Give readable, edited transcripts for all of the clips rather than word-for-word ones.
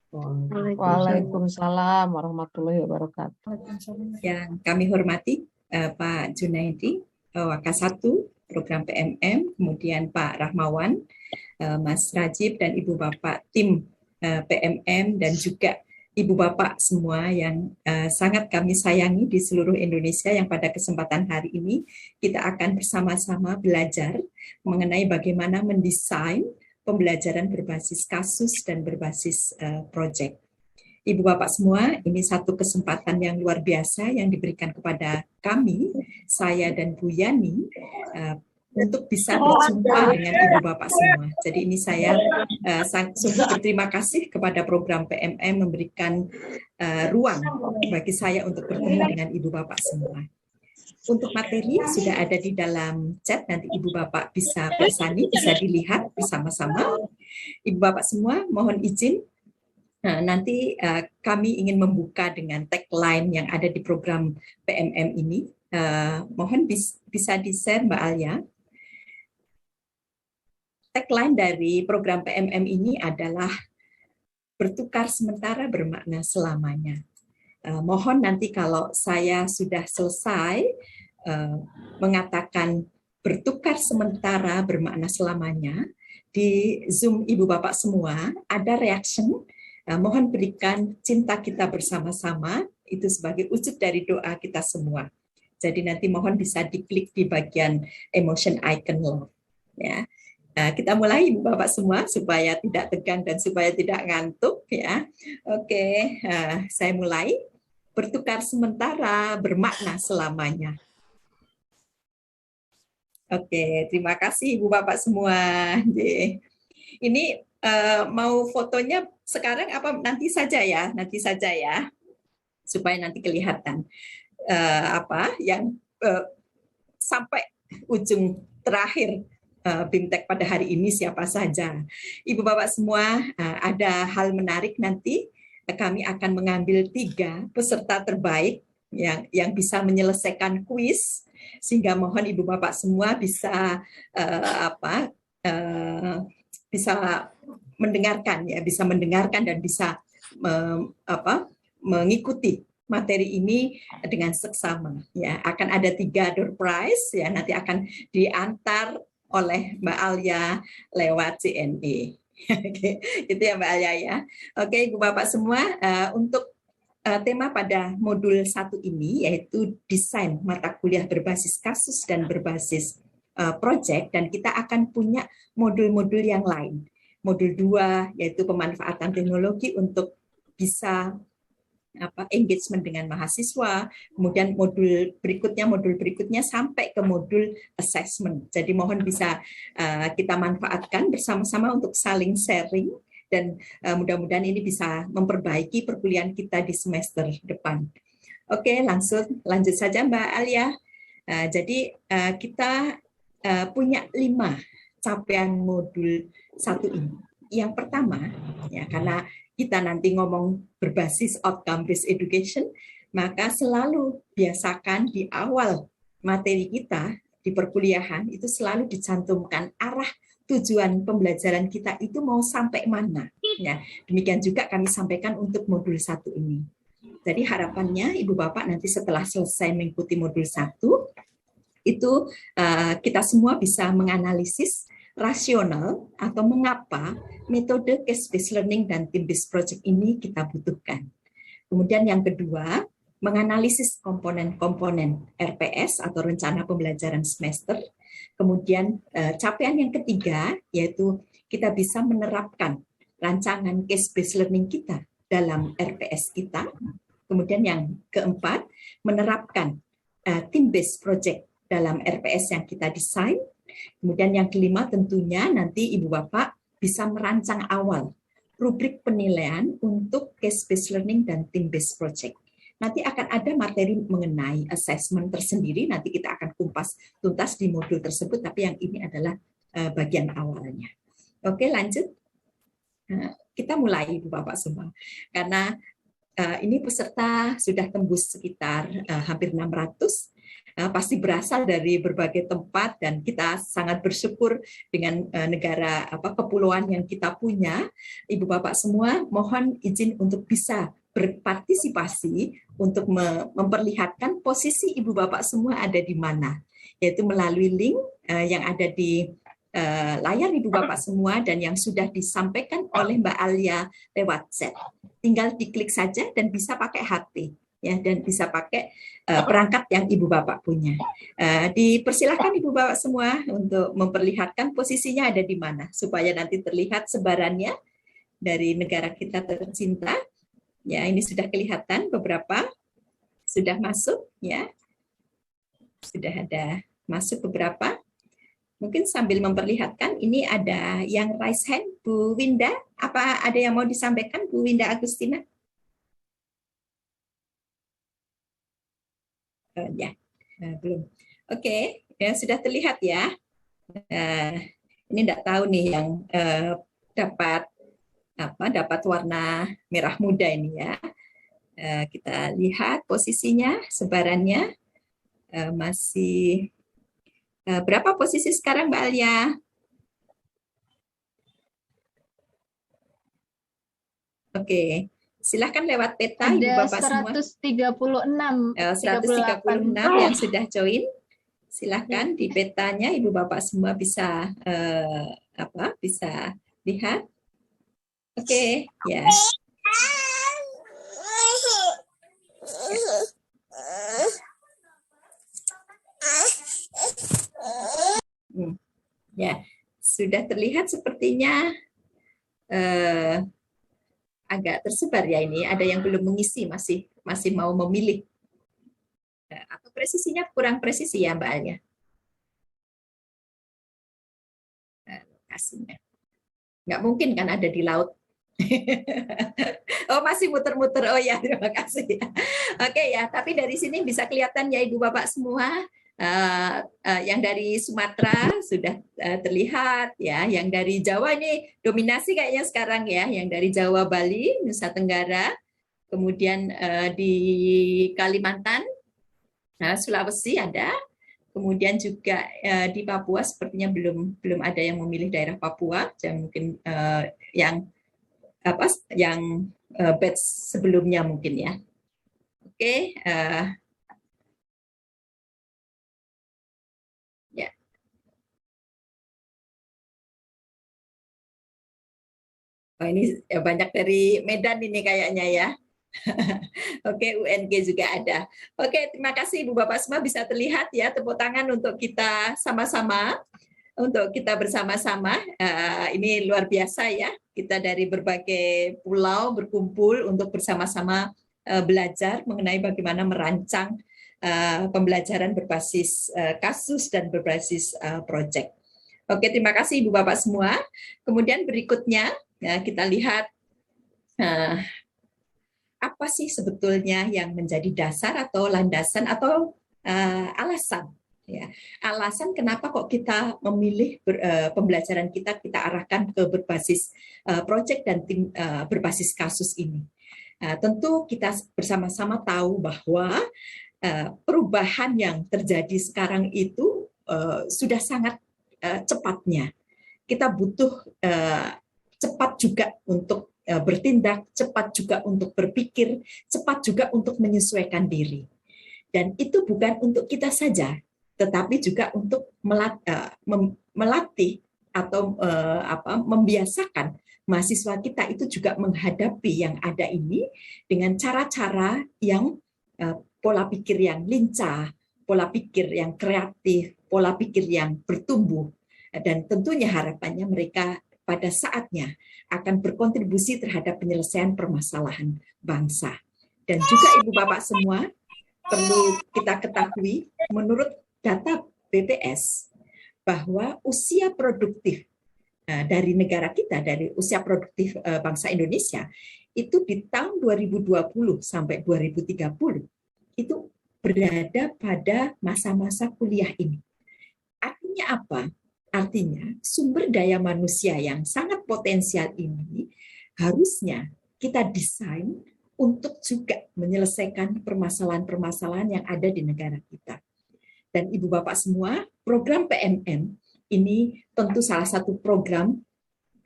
Waalaikumsalam warahmatullahi wabarakatuh. Yang kami hormati Pak Junaidi, Wakasatu Program PMM, kemudian Pak Rahmawan, Mas Rajib, dan Ibu Bapak tim PMM, dan juga Ibu Bapak semua yang sangat kami sayangi di seluruh Indonesia, yang pada kesempatan hari ini kita akan bersama-sama belajar mengenai bagaimana mendesain pembelajaran berbasis kasus dan berbasis proyek. Ibu Bapak semua, ini satu kesempatan yang luar biasa yang diberikan kepada kami, saya dan Bu Yani, untuk bisa berjumpa dengan Ibu Bapak semua. Jadi ini saya sungguh berterima kasih kepada program PMM memberikan ruang bagi saya untuk bertemu dengan Ibu Bapak semua. Untuk materi sudah ada di dalam chat, nanti Ibu Bapak bisa persani, bisa dilihat bersama-sama. Ibu Bapak semua, mohon izin. Nanti kami ingin membuka dengan tagline yang ada di program PMM ini. Mohon bisa di-share Mbak Alia. Tagline dari program PMM ini adalah bertukar sementara bermakna selamanya. Mohon nanti kalau saya sudah selesai mengatakan bertukar sementara bermakna selamanya, di Zoom Ibu Bapak semua ada reaction. Mohon berikan cinta kita bersama-sama, itu sebagai wujud dari doa kita semua. Jadi nanti mohon bisa diklik di bagian emotion icon love. Ya. Kita mulai Ibu Bapak semua supaya tidak tegang dan supaya tidak ngantuk. Ya. Oke, saya mulai. Bertukar sementara bermakna selamanya. Oke, terima kasih Ibu Bapak semua. Ini mau fotonya sekarang apa nanti saja ya, supaya nanti kelihatan apa yang sampai ujung terakhir BIMTEK pada hari ini siapa saja. Ibu Bapak semua, ada hal menarik nanti kami akan mengambil 3 peserta terbaik yang bisa menyelesaikan kuis, sehingga mohon Ibu Bapak semua bisa bisa mendengarkan ya, bisa mendengarkan dan bisa mengikuti materi ini dengan seksama ya. Akan ada 3 door prize ya, nanti akan diantar oleh Mbak Alia lewat CNE. Oke, itu ya Mbak Alia ya. Oke, Ibu Bapak semua, untuk tema pada modul 1 ini yaitu desain mata kuliah berbasis kasus dan berbasis project, dan kita akan punya modul-modul yang lain. Modul 2 yaitu pemanfaatan teknologi untuk bisa engagement dengan mahasiswa, kemudian modul berikutnya sampai ke modul assessment. Jadi mohon bisa kita manfaatkan bersama-sama untuk saling sharing, dan mudah-mudahan ini bisa memperbaiki perkuliahan kita di semester depan. Oke, lanjut saja Mbak Alia. Jadi kita punya 5 capaian modul 1 ini. Yang pertama, ya karena kita nanti ngomong berbasis outcome based education, maka selalu biasakan di awal materi kita di perkuliahan itu selalu dicantumkan arah tujuan pembelajaran kita itu mau sampai mana. Ya, demikian juga kami sampaikan untuk modul 1 ini. Jadi harapannya Ibu Bapak nanti setelah selesai mengikuti modul 1, itu kita semua bisa menganalisis rasional atau mengapa metode case-based learning dan team-based project ini kita butuhkan. Kemudian yang kedua, menganalisis komponen-komponen RPS atau rencana pembelajaran semester. Kemudian capaian yang ketiga, yaitu kita bisa menerapkan rancangan case-based learning kita dalam RPS kita. Kemudian yang keempat, menerapkan team-based project dalam RPS yang kita desain. Kemudian yang kelima tentunya nanti Ibu Bapak bisa merancang awal rubrik penilaian untuk case-based learning dan team-based project. Nanti akan ada materi mengenai assessment tersendiri, nanti kita akan kumpas tuntas di modul tersebut, tapi yang ini adalah bagian awalnya. Oke, lanjut. Kita mulai Ibu Bapak semua. Karena ini peserta sudah tembus sekitar hampir 600. pasti berasal dari berbagai tempat dan kita sangat bersyukur dengan negara kepulauan yang kita punya. Ibu Bapak semua, mohon izin untuk bisa berpartisipasi untuk memperlihatkan posisi Ibu Bapak semua ada di mana, yaitu melalui link yang ada di layar Ibu Bapak semua dan yang sudah disampaikan oleh Mbak Alia lewat chat. Tinggal diklik saja dan bisa pakai HP. Ya, dan bisa pakai perangkat yang Ibu Bapak punya. Dipersilahkan Ibu Bapak semua untuk memperlihatkan posisinya ada di mana, supaya nanti terlihat sebarannya dari negara kita tercinta. Ya, ini sudah kelihatan beberapa sudah masuk, ya, sudah ada masuk beberapa. Mungkin sambil memperlihatkan, ini ada yang raise hand, Bu Winda. Apa ada yang mau disampaikan, Bu Winda Agustina? Ya, belum. Oke, ya, sudah terlihat ya. Ini enggak tahu nih yang dapat warna merah muda ini ya. Kita lihat posisinya, sebarannya masih berapa posisi sekarang Mbak Alia? Oke. Silahkan lewat peta Ibu Bapak semua. Ada 136. 136 yang sudah join. Silahkan di petanya Ibu Bapak semua bisa bisa lihat. Oke, ya. Ya, sudah terlihat sepertinya agak tersebar ya ini. Ada yang belum mengisi, masih mau memilih. Atau presisinya kurang presisi ya Mbak Alia? Lokasinya. Nggak mungkin kan ada di laut. Oh, masih muter-muter. Oh ya, terima kasih. Oke ya, tapi dari sini bisa kelihatan ya Ibu Bapak semua. Yang dari Sumatera sudah terlihat ya, yang dari Jawa ini dominasi kayaknya sekarang ya, yang dari Jawa, Bali, Nusa Tenggara, kemudian di Kalimantan, Sulawesi ada, kemudian juga di Papua sepertinya belum ada yang memilih daerah Papua, yang mungkin yang batch sebelumnya mungkin ya. Oke. Oh, ini banyak dari Medan ini kayaknya ya. Oke, UNG juga ada. Oke, terima kasih Ibu Bapak semua, bisa terlihat ya, tepuk tangan untuk kita sama-sama, untuk kita bersama-sama. Ini luar biasa ya, kita dari berbagai pulau berkumpul untuk bersama-sama belajar mengenai bagaimana merancang pembelajaran berbasis kasus dan berbasis proyek. Oke, terima kasih Ibu Bapak semua. Kemudian berikutnya, ya, kita lihat apa sih sebetulnya yang menjadi dasar atau landasan atau alasan, ya, alasan kenapa kok kita memilih pembelajaran kita arahkan ke berbasis proyek dan tim berbasis kasus ini. Tentu kita bersama-sama tahu bahwa perubahan yang terjadi sekarang itu sudah sangat cepatnya. Kita butuh cepat juga untuk bertindak, cepat juga untuk berpikir, cepat juga untuk menyesuaikan diri. Dan itu bukan untuk kita saja, tetapi juga untuk melatih atau membiasakan mahasiswa kita itu juga menghadapi yang ada ini dengan cara-cara yang pola pikir yang lincah, pola pikir yang kreatif, pola pikir yang bertumbuh, dan tentunya harapannya mereka pada saatnya akan berkontribusi terhadap penyelesaian permasalahan bangsa. Dan juga Ibu Bapak semua, perlu kita ketahui, menurut data BPS, bahwa usia produktif dari negara kita, dari usia produktif bangsa Indonesia, itu di tahun 2020 sampai 2030, itu berada pada masa-masa kuliah ini. Artinya apa? Artinya sumber daya manusia yang sangat potensial ini harusnya kita desain untuk juga menyelesaikan permasalahan-permasalahan yang ada di negara kita. Dan Ibu Bapak semua, program PMM ini tentu salah satu program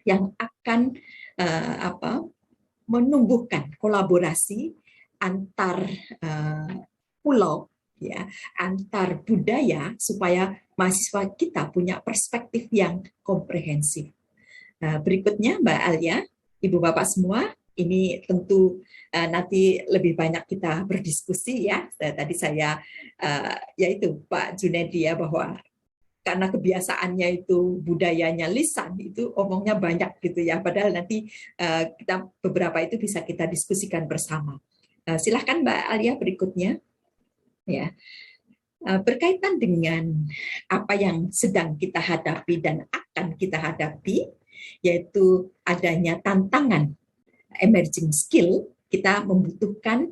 yang akan menumbuhkan kolaborasi antar pulau, ya, antar budaya, supaya mahasiswa kita punya perspektif yang komprehensif. Berikutnya Mbak Alia, Ibu Bapak semua, ini tentu nanti lebih banyak kita berdiskusi ya. Tadi saya yaitu Pak Junedi ya, bahwa karena kebiasaannya itu budayanya lisan, itu omongnya banyak gitu ya. Padahal nanti kita beberapa itu bisa kita diskusikan bersama. Silahkan Mbak Alia berikutnya. Ya, berkaitan dengan apa yang sedang kita hadapi dan akan kita hadapi, yaitu adanya tantangan emerging skill, kita membutuhkan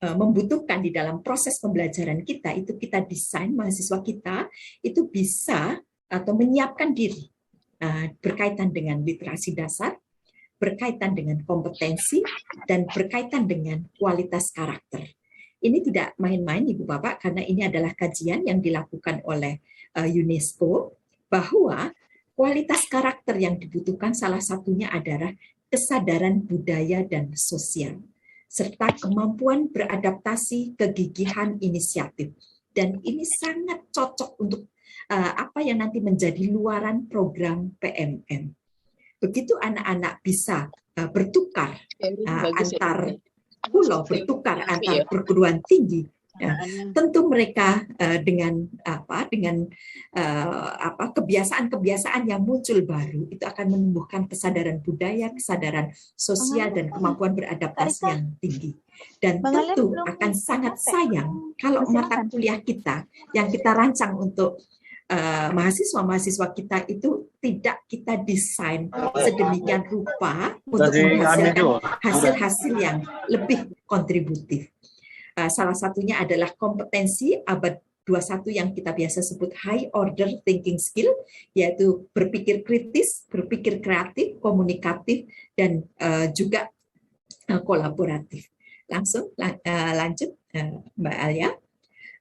membutuhkan di dalam proses pembelajaran kita itu kita desain mahasiswa kita itu bisa atau menyiapkan diri berkaitan dengan literasi dasar, berkaitan dengan kompetensi, dan berkaitan dengan kualitas karakter. Ini tidak main-main Ibu Bapak, karena ini adalah kajian yang dilakukan oleh UNESCO bahwa kualitas karakter yang dibutuhkan salah satunya adalah kesadaran budaya dan sosial, serta kemampuan beradaptasi, kegigihan inisiatif. Dan ini sangat cocok untuk apa yang nanti menjadi luaran program PMM. Begitu anak-anak bisa bertukar antar pulau, bertukar antar perguruan tinggi, tentu mereka dengan kebiasaan-kebiasaan yang muncul baru itu akan menumbuhkan kesadaran budaya, kesadaran sosial, dan kemampuan beradaptasi yang tinggi. Dan tentu akan sangat sayang kalau mata kuliah kita yang kita rancang untuk mahasiswa-mahasiswa kita itu tidak kita desain sedemikian rupa untuk menghasilkan hasil-hasil yang lebih kontributif. Salah satunya adalah kompetensi abad 21 yang kita biasa sebut high order thinking skill, yaitu berpikir kritis, berpikir kreatif, komunikatif, dan juga kolaboratif. Langsung lanjut Mbak Alia.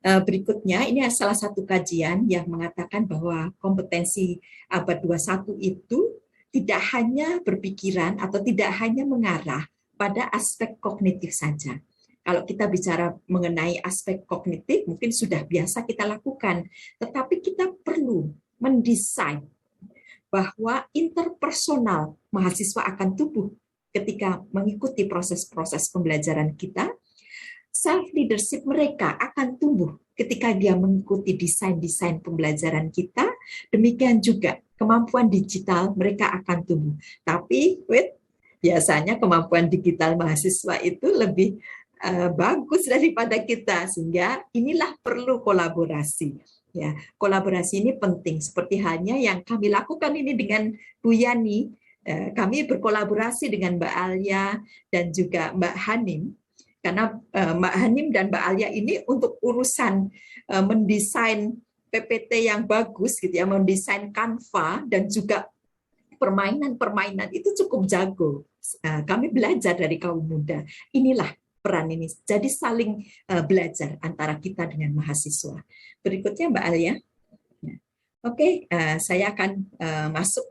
Berikutnya, ini salah satu kajian yang mengatakan bahwa kompetensi abad 21 itu tidak hanya berpikiran atau tidak hanya mengarah pada aspek kognitif saja. Kalau kita bicara mengenai aspek kognitif, mungkin sudah biasa kita lakukan, tetapi kita perlu mendesain bahwa interpersonal mahasiswa akan tumbuh ketika mengikuti proses-proses pembelajaran kita. Self-leadership mereka akan tumbuh ketika dia mengikuti desain-desain pembelajaran kita. Demikian juga kemampuan digital mereka akan tumbuh. Tapi biasanya kemampuan digital mahasiswa itu lebih bagus daripada kita, sehingga inilah perlu kolaborasi. Ya, kolaborasi ini penting. Seperti halnya yang kami lakukan ini dengan Bu Yani, kami berkolaborasi dengan Mbak Alia dan juga Mbak Hanim. Karena Mbak Hanim dan Mbak Alia ini untuk urusan mendesain PPT yang bagus gitu ya, mendesain Canva dan juga permainan-permainan itu cukup jago. Kami belajar dari kaum muda. Inilah peran ini. Jadi saling belajar antara kita dengan mahasiswa. Berikutnya Mbak Alia. Oke, saya akan masuk.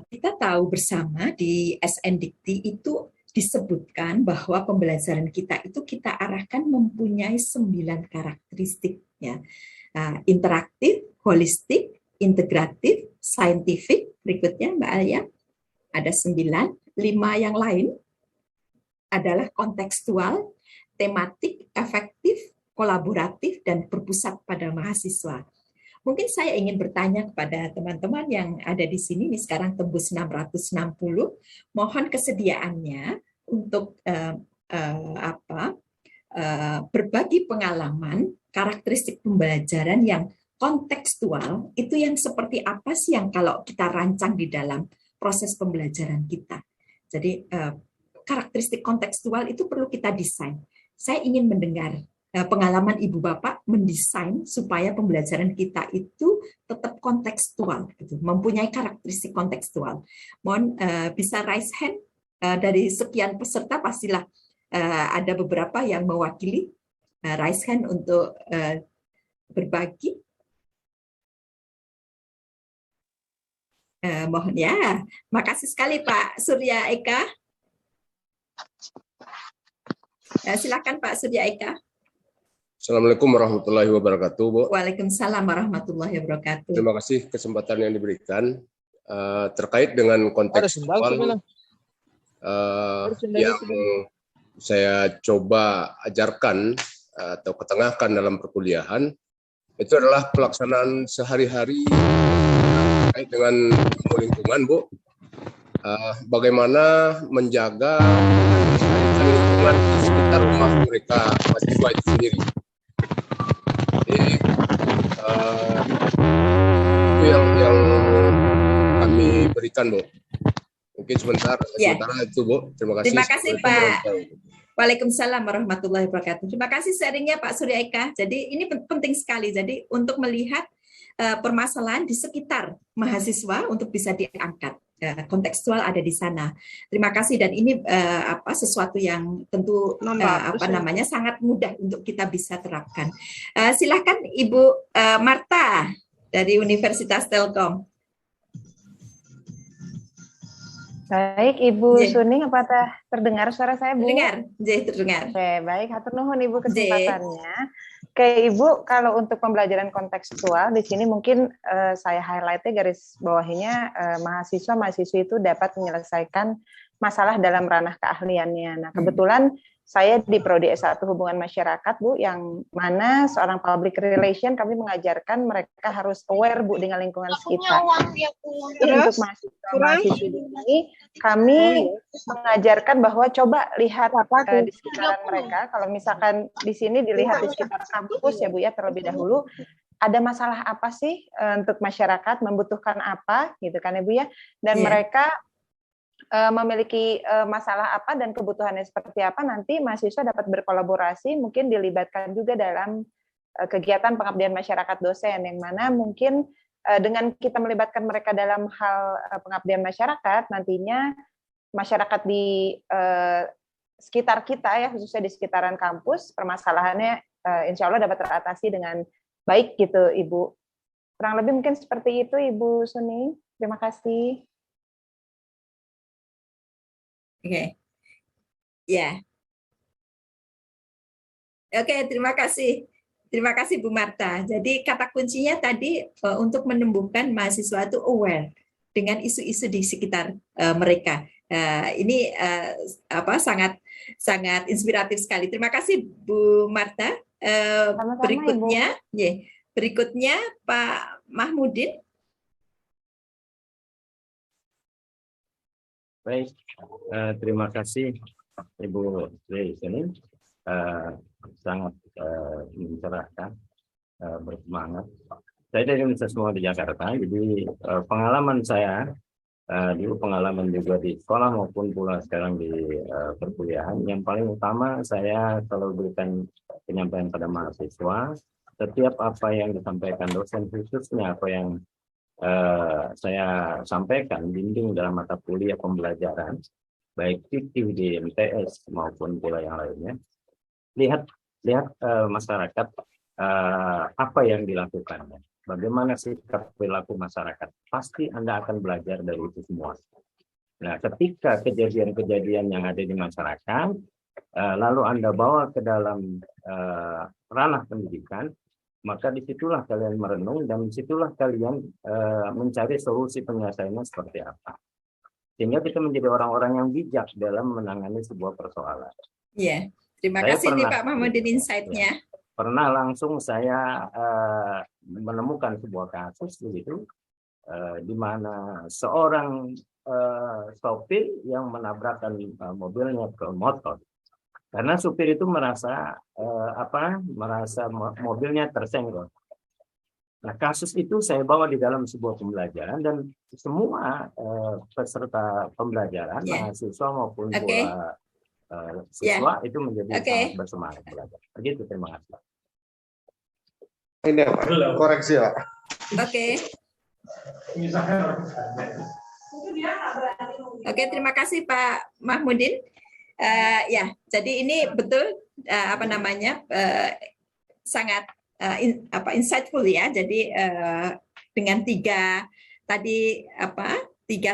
Kita tahu bersama di SNDikti itu disebutkan bahwa pembelajaran kita itu kita arahkan mempunyai 9 karakteristik, ya. Interaktif, holistik, integratif, saintifik. Berikutnya Mbak Alia, ada 9. 5 yang lain adalah kontekstual, tematik, efektif, kolaboratif, dan berpusat pada mahasiswa. Mungkin saya ingin bertanya kepada teman-teman yang ada di sini, ini sekarang tembus 660, mohon kesediaannya untuk berbagi pengalaman, karakteristik pembelajaran yang kontekstual, itu yang seperti apa sih yang kalau kita rancang di dalam proses pembelajaran kita. Jadi karakteristik kontekstual itu perlu kita desain. Saya ingin mendengar pengalaman Ibu Bapak mendesain supaya pembelajaran kita itu tetap kontekstual, gitu, mempunyai karakteristik kontekstual. Mohon bisa raise hand dari sekian peserta, pastilah ada beberapa yang mewakili. raise hand untuk berbagi. Mohon ya, makasih sekali Pak Surya Eka. Silakan Pak Surya Eka. Assalamualaikum warahmatullahi wabarakatuh, Bu. Waalaikumsalam warahmatullahi wabarakatuh. Terima kasih kesempatan yang diberikan terkait dengan konteks awal yang saya coba ajarkan atau ketengahkan dalam perkuliahan itu adalah pelaksanaan sehari-hari terkait dengan lingkungan, Bu. Bagaimana menjaga lingkungan di sekitar rumah mereka mahasiswa itu sendiri. Jadi itu yang kami berikan, Bu. Mungkin sementara itu, Bu. Terima kasih. Terima kasih, Pak. Waalaikumsalam warahmatullahi wabarakatuh. Terima kasih sharingnya Pak Surya Eka. Jadi ini penting sekali. Jadi untuk melihat permasalahan di sekitar mahasiswa untuk bisa diangkat. Kontekstual ada di sana. Terima kasih, dan ini sesuatu yang tentu sangat mudah untuk kita bisa terapkan. Silakan Ibu Marta dari Universitas Telkom. Baik, Ibu Suning, apakah terdengar suara saya, Bu? Terdengar. Oke, baik. Hatur nuhun Ibu kesempatannya. Oke, Ibu, kalau untuk pembelajaran kontekstual, di sini mungkin saya highlight-nya, garis bawahinya, mahasiswa-mahasiswi itu dapat menyelesaikan masalah dalam ranah keahliannya. Nah, kebetulan saya di Prodi S1 Hubungan Masyarakat, Bu, yang mana seorang public relation kami mengajarkan mereka harus aware, Bu, dengan lingkungan sekitar. Untuk mahasiswa-mahasiswi ini, kami mengajarkan bahwa coba lihat di sekitaran mereka. Kalau misalkan di sini dilihat di sekitar kampus ya, Bu, ya, terlebih dahulu, ada masalah apa sih untuk masyarakat, membutuhkan apa, gitu kan, ya, Bu, ya, dan mereka memiliki masalah apa dan kebutuhannya seperti apa, nanti mahasiswa dapat berkolaborasi, mungkin dilibatkan juga dalam kegiatan pengabdian masyarakat dosen, yang mana mungkin dengan kita melibatkan mereka dalam hal pengabdian masyarakat, nantinya masyarakat di sekitar kita, ya, khususnya di sekitaran kampus, permasalahannya insya Allah dapat teratasi dengan baik gitu, Ibu. Kurang lebih mungkin seperti itu, Ibu Suning. Terima kasih. Oke. Ya. Oke, terima kasih. Terima kasih Bu Marta. Jadi kata kuncinya tadi untuk menumbuhkan mahasiswa itu aware dengan isu-isu di sekitar mereka. Ini sangat inspiratif sekali. Terima kasih Bu Marta. Berikutnya Pak Mahmudin. Baik, terima kasih Ibu Suning, sangat mencerahkan, bersemangat. Saya dari Universitas di Jakarta, jadi pengalaman saya, dulu pengalaman juga di sekolah maupun pula sekarang di perkuliahan, yang paling utama saya kalau berikan penyampaian pada mahasiswa, setiap apa yang disampaikan dosen, khususnya apa yang saya sampaikan bimbing dalam mata kuliah pembelajaran baik fikih di MTS maupun pula yang lainnya, lihat masyarakat apa yang dilakukannya, bagaimana sikap perilaku masyarakat, pasti Anda akan belajar dari itu semua. Nah, ketika kejadian-kejadian yang ada di masyarakat lalu Anda bawa ke dalam ranah pendidikan, maka disitulah kalian merenung dan disitulah kalian mencari solusi penyelesaiannya seperti apa. Sehingga kita menjadi orang-orang yang bijak dalam menangani sebuah persoalan. Iya, terima kasih nih Pak Mahmudin insight-nya. Pernah langsung saya menemukan sebuah kasus begitu, di mana seorang sopir yang menabrakkan mobilnya ke motor. Karena supir itu merasa mobilnya tersenggol. Nah, kasus itu saya bawa di dalam sebuah pembelajaran dan semua peserta pembelajaran, mahasiswa maupun pula siswa itu menjadi sangat bersemangat belajar. Begitu, terima kasih. Ini koreksi, Pak. Oke, terima kasih Pak Mahmudin. Ya, jadi ini betul apa namanya sangat insightful ya. Jadi dengan tiga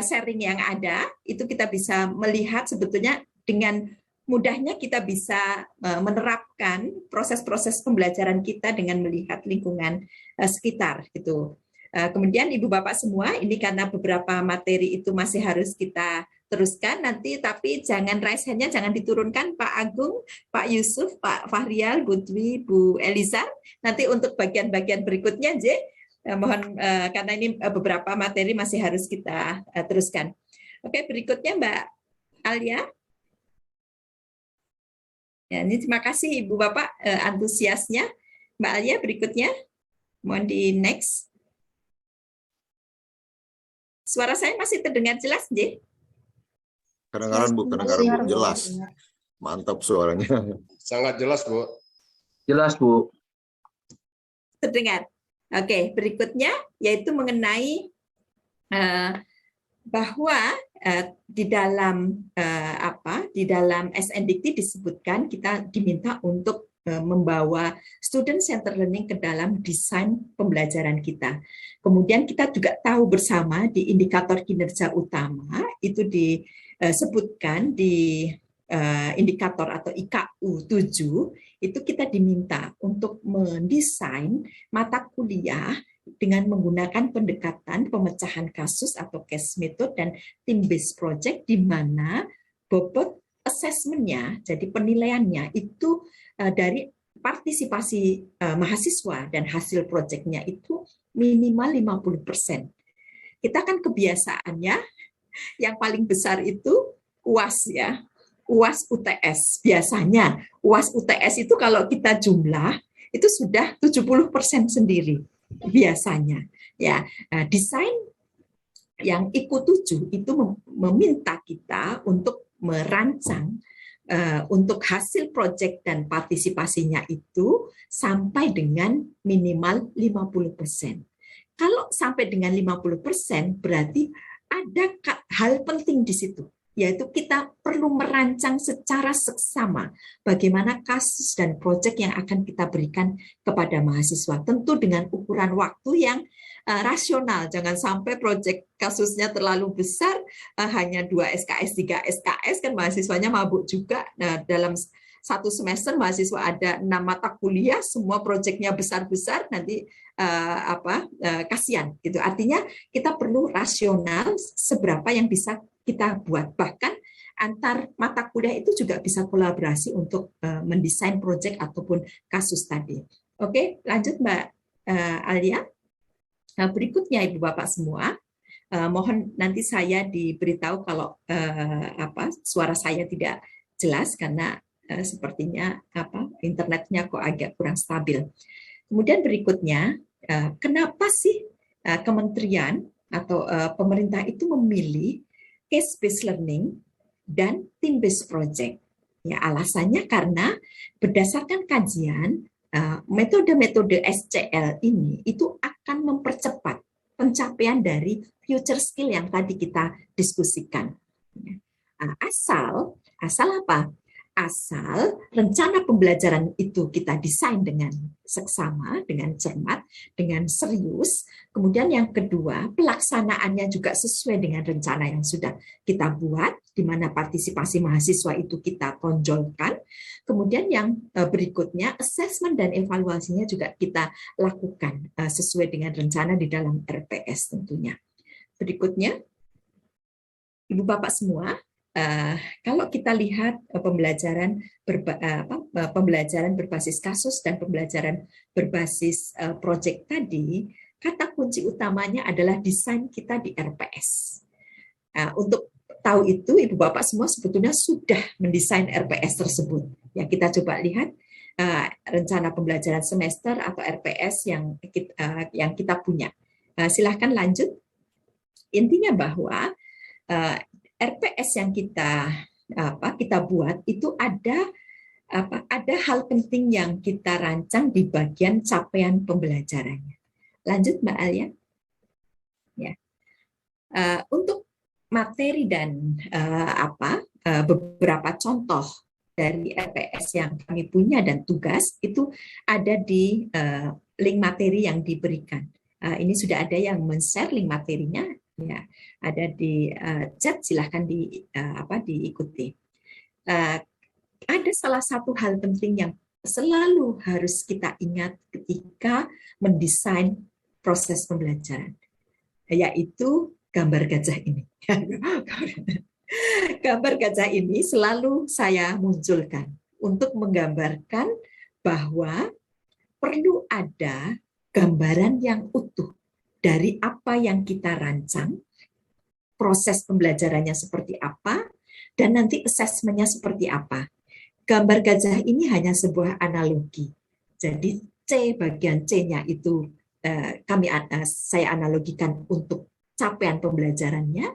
sharing yang ada itu kita bisa melihat sebetulnya dengan mudahnya kita bisa menerapkan proses-proses pembelajaran kita dengan melihat lingkungan sekitar gitu. Kemudian Ibu Bapak semua, ini karena beberapa materi itu masih harus kita teruskan nanti, tapi jangan raise hand-nya, jangan diturunkan Pak Agung, Pak Yusuf, Pak Fahrial, Bu Dwi, Bu Eliza. Nanti untuk bagian-bagian berikutnya, mohon karena ini beberapa materi masih harus kita teruskan. Oke, berikutnya Mbak Alia. Ya, ini terima kasih Ibu Bapak antusiasnya. Mbak Alia berikutnya, mohon di next. Suara saya masih terdengar jelas, J? Kadang-kadang Bu, kadang-kadang Bu, jelas. Mantap suaranya. Sangat jelas, Bu. Jelas, Bu. Terdengar. Oke, berikutnya yaitu mengenai bahwa di dalam SNDT disebutkan kita diminta untuk membawa student center learning ke dalam desain pembelajaran kita. Kemudian kita juga tahu bersama di indikator kinerja utama itu disebutkan di indikator atau IKU 7 itu kita diminta untuk mendesain mata kuliah dengan menggunakan pendekatan pemecahan kasus atau case method dan team based project, di mana bobot assessment-nya, jadi penilaiannya itu dari partisipasi mahasiswa dan hasil proyeknya itu minimal 50%. Kita kan kebiasaannya yang paling besar itu UAS ya, UAS UTS. Biasanya UAS UTS itu kalau kita jumlah itu sudah 70% sendiri biasanya. Ya, desain yang IKU 7 itu meminta kita untuk merancang untuk hasil proyek dan partisipasinya itu sampai dengan minimal 50%. Kalau sampai dengan 50% berarti ada hal penting di situ, yaitu kita perlu merancang secara seksama bagaimana kasus dan proyek yang akan kita berikan kepada mahasiswa. Tentu dengan ukuran waktu yang rasional, jangan sampai proyek kasusnya terlalu besar, hanya 2 SKS, 3 SKS, kan mahasiswanya mabuk juga. Nah, dalam satu semester mahasiswa ada 6 mata kuliah, semua proyeknya besar-besar, nanti kasihan gitu. Artinya kita perlu rasional seberapa yang bisa kita buat. Bahkan antar mata kuliah itu juga bisa kolaborasi untuk mendesain proyek ataupun kasus tadi. Oke, lanjut Mbak Alia. Nah, berikutnya Ibu Bapak semua, mohon nanti saya diberitahu kalau suara saya tidak jelas karena sepertinya internetnya kok agak kurang stabil. Kemudian berikutnya, kenapa sih kementerian atau pemerintah itu memilih case-based learning dan team-based project? Ya, alasannya karena berdasarkan kajian, metode-metode SCL ini itu akan mempercepat pencapaian dari future skill yang tadi kita diskusikan. Asal apa? Asal rencana pembelajaran itu kita desain dengan seksama, dengan cermat, dengan serius. Kemudian yang kedua, pelaksanaannya juga sesuai dengan rencana yang sudah kita buat, di mana partisipasi mahasiswa itu kita tonjolkan. Kemudian yang berikutnya, assessment dan evaluasinya juga kita lakukan sesuai dengan rencana di dalam RPS tentunya. Berikutnya, Ibu Bapak semua, kalau kita lihat pembelajaran berbasis kasus dan pembelajaran berbasis proyek tadi, kata kunci utamanya adalah desain kita di RPS. Untuk tahu itu, Ibu Bapak semua sebetulnya sudah mendesain RPS tersebut. Ya, kita coba lihat rencana pembelajaran semester atau RPS yang kita punya. Silahkan lanjut. Intinya bahwa RPS yang kita buat itu ada hal penting yang kita rancang di bagian capaian pembelajarannya. Lanjut Mbak Alia. Ya. Untuk materi dan beberapa contoh dari RPS yang kami punya dan tugas itu ada di link materi yang diberikan. Ini sudah ada yang men-share link materinya, ya, ada di chat, silahkan diikuti. Ada salah satu hal penting yang selalu harus kita ingat ketika mendesain proses pembelajaran, yaitu gambar gajah ini. Gambar gajah ini selalu saya munculkan untuk menggambarkan bahwa perlu ada gambaran yang utuh dari apa yang kita rancang, proses pembelajarannya seperti apa, dan nanti asesmennya seperti apa. Gambar gajah ini hanya sebuah analogi. Jadi C bagian C-nya itu saya analogikan untuk capaian pembelajarannya,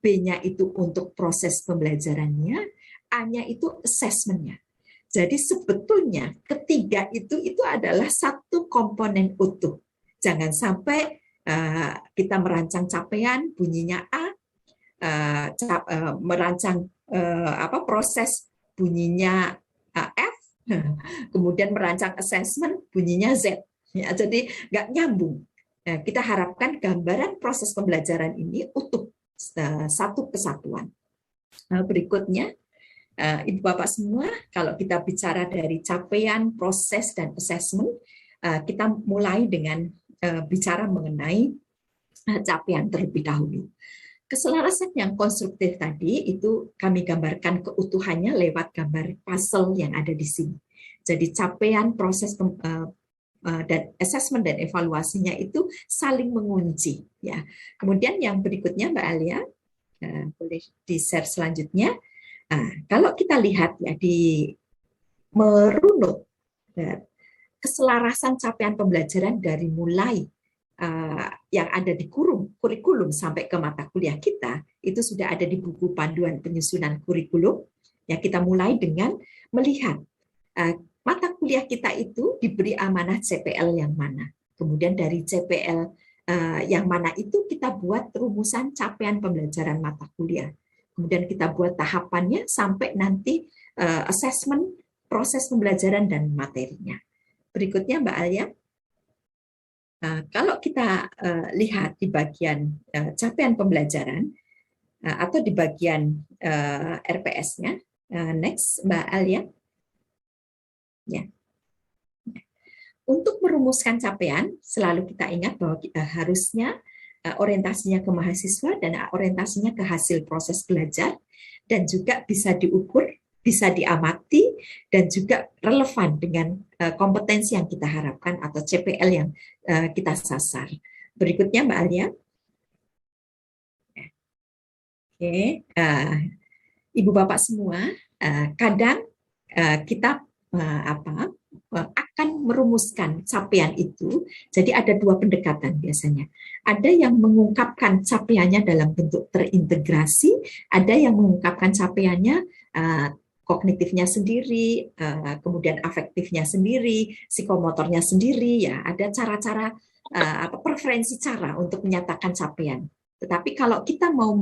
B-nya itu untuk proses pembelajarannya, A-nya itu assessment-nya. Jadi sebetulnya ketiga itu adalah satu komponen utuh. Jangan sampai kita merancang capaian bunyinya A, merancang proses bunyinya F, kemudian merancang assessment bunyinya Z. Ya, jadi nggak nyambung. Nah, kita harapkan gambaran proses pembelajaran ini utuh, satu kesatuan. Berikutnya, Ibu Bapak semua, kalau kita bicara dari capaian, proses, dan assessment, kita mulai dengan bicara mengenai capaian terlebih dahulu. Keselarasan yang konstruktif tadi itu kami gambarkan keutuhannya lewat gambar puzzle yang ada di sini. Jadi capaian, proses, dan assessment dan evaluasinya itu saling mengunci. Ya. Kemudian yang berikutnya Mbak Alia, boleh di-share selanjutnya. Kalau kita lihat ya di merunut keselarasan capaian pembelajaran dari mulai yang ada di kurikulum sampai ke mata kuliah kita, itu sudah ada di buku panduan penyusunan kurikulum. Ya, kita mulai dengan melihat mata kuliah kita itu diberi amanah CPL yang mana. Kemudian dari CPL yang mana itu kita buat rumusan capaian pembelajaran mata kuliah. Kemudian kita buat tahapannya sampai nanti assessment, proses pembelajaran, dan materinya. Berikutnya Mbak Alia. Kalau kita lihat di bagian capaian pembelajaran atau di bagian RPS-nya, next Mbak Alia. Ya. Untuk merumuskan capaian, selalu kita ingat bahwa kita harusnya orientasinya ke mahasiswa dan orientasinya ke hasil proses belajar, dan juga bisa diukur, bisa diamati, dan juga relevan dengan kompetensi yang kita harapkan atau CPL yang kita sasar. Berikutnya Mbak Alia. Oke, Ibu Bapak semua, kadang kita akan merumuskan capaian itu. Jadi ada dua pendekatan biasanya. Ada yang mengungkapkan capaiannya dalam bentuk terintegrasi, ada yang mengungkapkan capaiannya kognitifnya sendiri, kemudian afektifnya sendiri, psikomotornya sendiri, ya ada cara-cara preferensi cara untuk menyatakan capaian. Tetapi kalau kita mau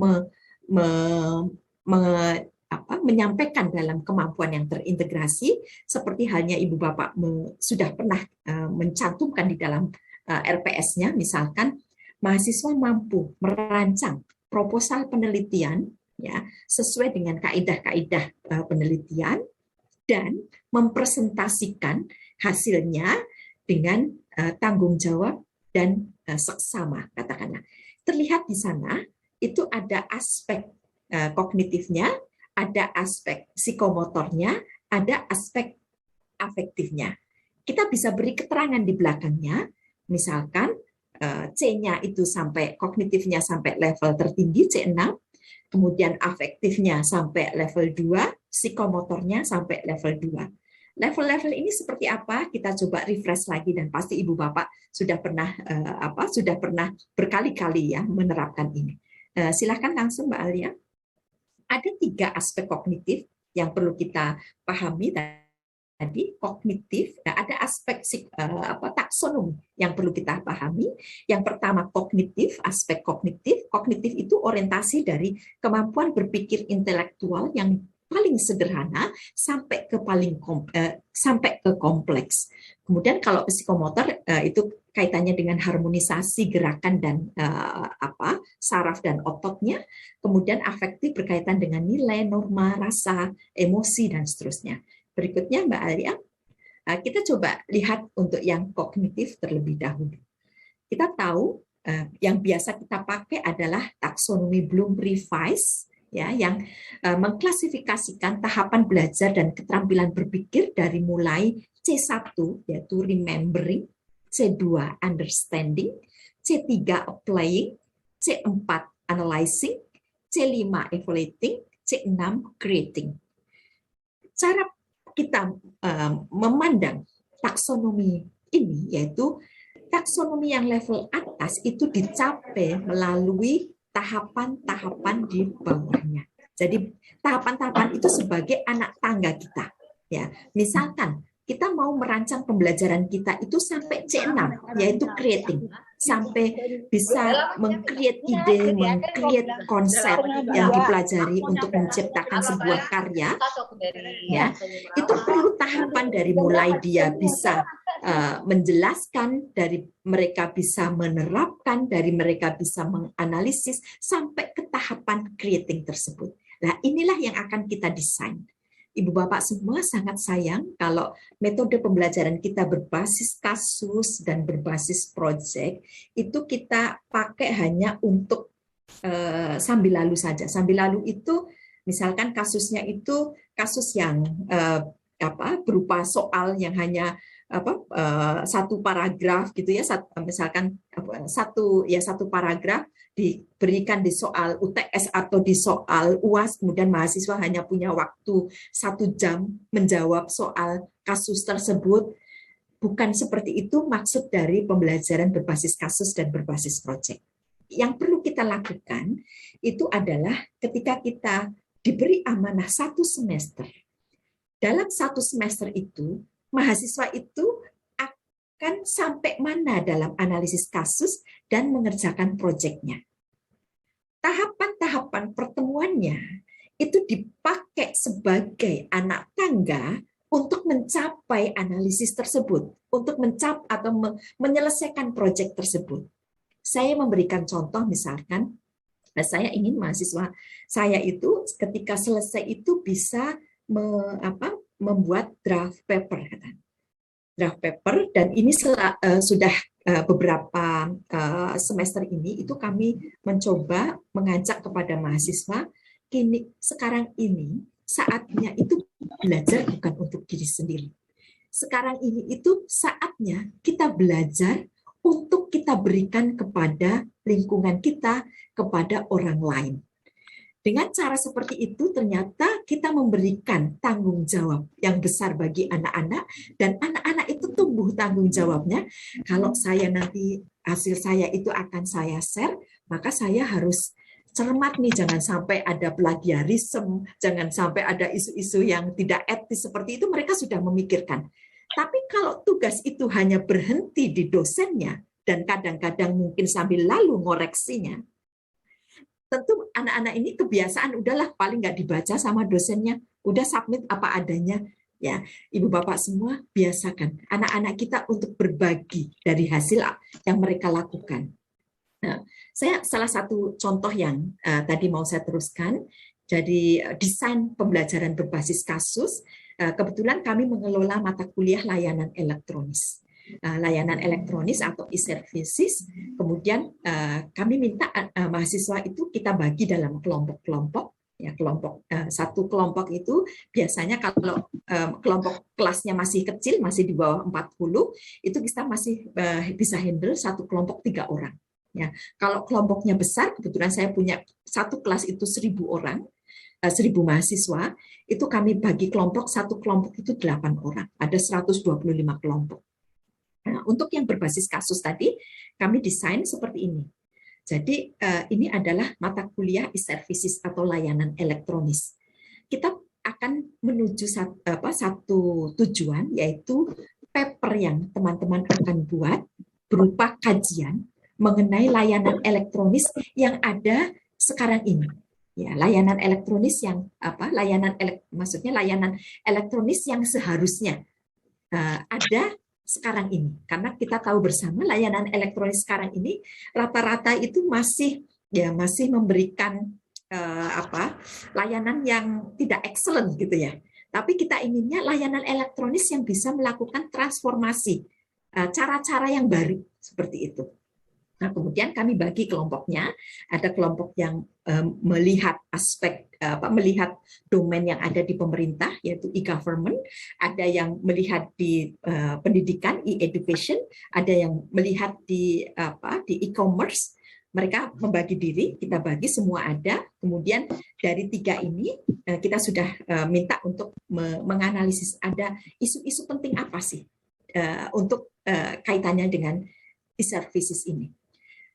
menyampaikan dalam kemampuan yang terintegrasi, seperti halnya Ibu Bapak sudah pernah mencantumkan di dalam RPS-nya, misalkan mahasiswa mampu merancang proposal penelitian ya sesuai dengan kaidah-kaidah penelitian dan mempresentasikan hasilnya dengan tanggung jawab dan seksama, katakanlah. Terlihat di sana itu ada aspek kognitifnya, ada aspek psikomotornya, ada aspek afektifnya. Kita bisa beri keterangan di belakangnya, misalkan C-nya itu sampai kognitifnya sampai level tertinggi C6, kemudian afektifnya sampai level 2, psikomotornya sampai level 2. Level-level ini seperti apa? Kita coba refresh lagi dan pasti Ibu Bapak sudah pernah berkali-kali ya menerapkan ini. Silakan langsung Mbak Alia. Ada 3 aspek kognitif yang perlu kita pahami tadi kognitif, ada aspek taksonomi yang perlu kita pahami. Yang pertama kognitif, aspek kognitif. Kognitif itu orientasi dari kemampuan berpikir intelektual yang paling sederhana sampai ke sampai ke kompleks. Kemudian kalau psikomotor itu kaitannya dengan harmonisasi gerakan dan saraf dan ototnya. Kemudian afektif berkaitan dengan nilai, norma, rasa, emosi dan seterusnya. Berikutnya Mbak Alia, kita coba lihat untuk yang kognitif terlebih dahulu. Kita tahu yang biasa kita pakai adalah taksonomi Bloom-Revise, ya, yang mengklasifikasikan tahapan belajar dan keterampilan berpikir dari mulai C1 yaitu remembering, C2 understanding, C3 applying, C4 analyzing, C5 evaluating, C6 creating. Cara kita memandang taksonomi ini yaitu taksonomi yang level atas itu dicapai melalui tahapan-tahapan di bawahnya. Jadi tahapan-tahapan itu sebagai anak tangga kita. Ya, misalkan kita mau merancang pembelajaran kita itu sampai C6, yaitu creating, sampai bisa meng-create ide, meng-create konsep yang dipelajari untuk menciptakan sebuah karya. Ya, itu perlu tahapan dari mulai dia bisa menjelaskan, dari mereka bisa menerapkan, dari mereka bisa menganalisis, sampai ke tahapan creating tersebut. Nah, inilah yang akan kita desain. Ibu Bapak semua sangat sayang kalau metode pembelajaran kita berbasis kasus dan berbasis proyek, itu kita pakai hanya untuk sambil lalu saja. Sambil lalu itu misalkan kasusnya itu kasus yang berupa soal yang hanya satu paragraf gitu ya, misalkan satu paragraf diberikan di soal UTS atau di soal UAS, kemudian mahasiswa hanya punya waktu 1 jam menjawab soal kasus tersebut. Bukan seperti itu maksud dari pembelajaran berbasis kasus dan berbasis proyek. Yang perlu kita lakukan itu adalah ketika kita diberi amanah 1 semester. Dalam 1 semester itu, mahasiswa itu akan sampai mana dalam analisis kasus dan mengerjakan proyeknya. Tahapan-tahapan pertemuannya itu dipakai sebagai anak tangga untuk mencapai analisis tersebut, untuk mencapai atau menyelesaikan proyek tersebut. Saya memberikan contoh misalkan, saya ingin mahasiswa saya itu ketika selesai itu bisa membuat draft paper, dan ini sudah beberapa semester ini itu kami mencoba mengajak kepada mahasiswa, sekarang ini saatnya itu belajar bukan untuk diri sendiri. Sekarang ini itu saatnya kita belajar untuk kita berikan kepada lingkungan kita, kepada orang lain. Dengan cara seperti itu ternyata kita memberikan tanggung jawab yang besar bagi anak-anak, dan anak-anak itu tumbuh tanggung jawabnya. Kalau saya nanti hasil saya itu akan saya share, maka saya harus cermat nih, jangan sampai ada plagiarisme, jangan sampai ada isu-isu yang tidak etis seperti itu, mereka sudah memikirkan. Tapi kalau tugas itu hanya berhenti di dosennya, dan kadang-kadang mungkin sambil lalu ngoreksinya, tentu anak-anak ini kebiasaan udahlah paling nggak dibaca sama dosennya, udah submit apa adanya. Ya, Ibu Bapak semua biasakan anak-anak kita untuk berbagi dari hasil yang mereka lakukan. Nah, saya salah satu contoh yang tadi mau saya teruskan, jadi desain pembelajaran berbasis kasus. Kebetulan kami mengelola mata kuliah layanan elektronis. Layanan elektronis atau e-services, kemudian kami minta mahasiswa itu kita bagi dalam kelompok-kelompok, ya, satu kelompok itu biasanya kalau kelompok kelasnya masih kecil, masih di bawah 40, itu kita masih bisa handle satu kelompok 3 orang. Ya, kalau kelompoknya besar, kebetulan saya punya satu kelas itu 1.000 orang, 1.000 mahasiswa, itu kami bagi kelompok, satu kelompok itu 8 orang, ada 125 kelompok. Nah, untuk yang berbasis kasus tadi, kami desain seperti ini. Jadi, ini adalah mata kuliah e-services atau layanan elektronis. Kita akan menuju satu tujuan, yaitu paper yang teman-teman akan buat berupa kajian mengenai layanan elektronis yang ada sekarang ini. Ya, layanan elektronis yang maksudnya layanan elektronis yang seharusnya ada sekarang ini. Karena kita tahu bersama layanan elektronis sekarang ini rata-rata itu masih memberikan layanan yang tidak excellent gitu ya. Tapi kita inginnya layanan elektronis yang bisa melakukan transformasi, cara-cara yang baru seperti itu. Nah, kemudian kami bagi kelompoknya, ada kelompok yang melihat melihat domain yang ada di pemerintah, yaitu e-government, ada yang melihat di pendidikan, e-education, ada yang melihat di e-commerce. Mereka membagi diri, kita bagi semua ada. Kemudian dari 3 ini kita sudah minta untuk menganalisis ada isu-isu penting apa sih untuk kaitannya dengan e-services ini.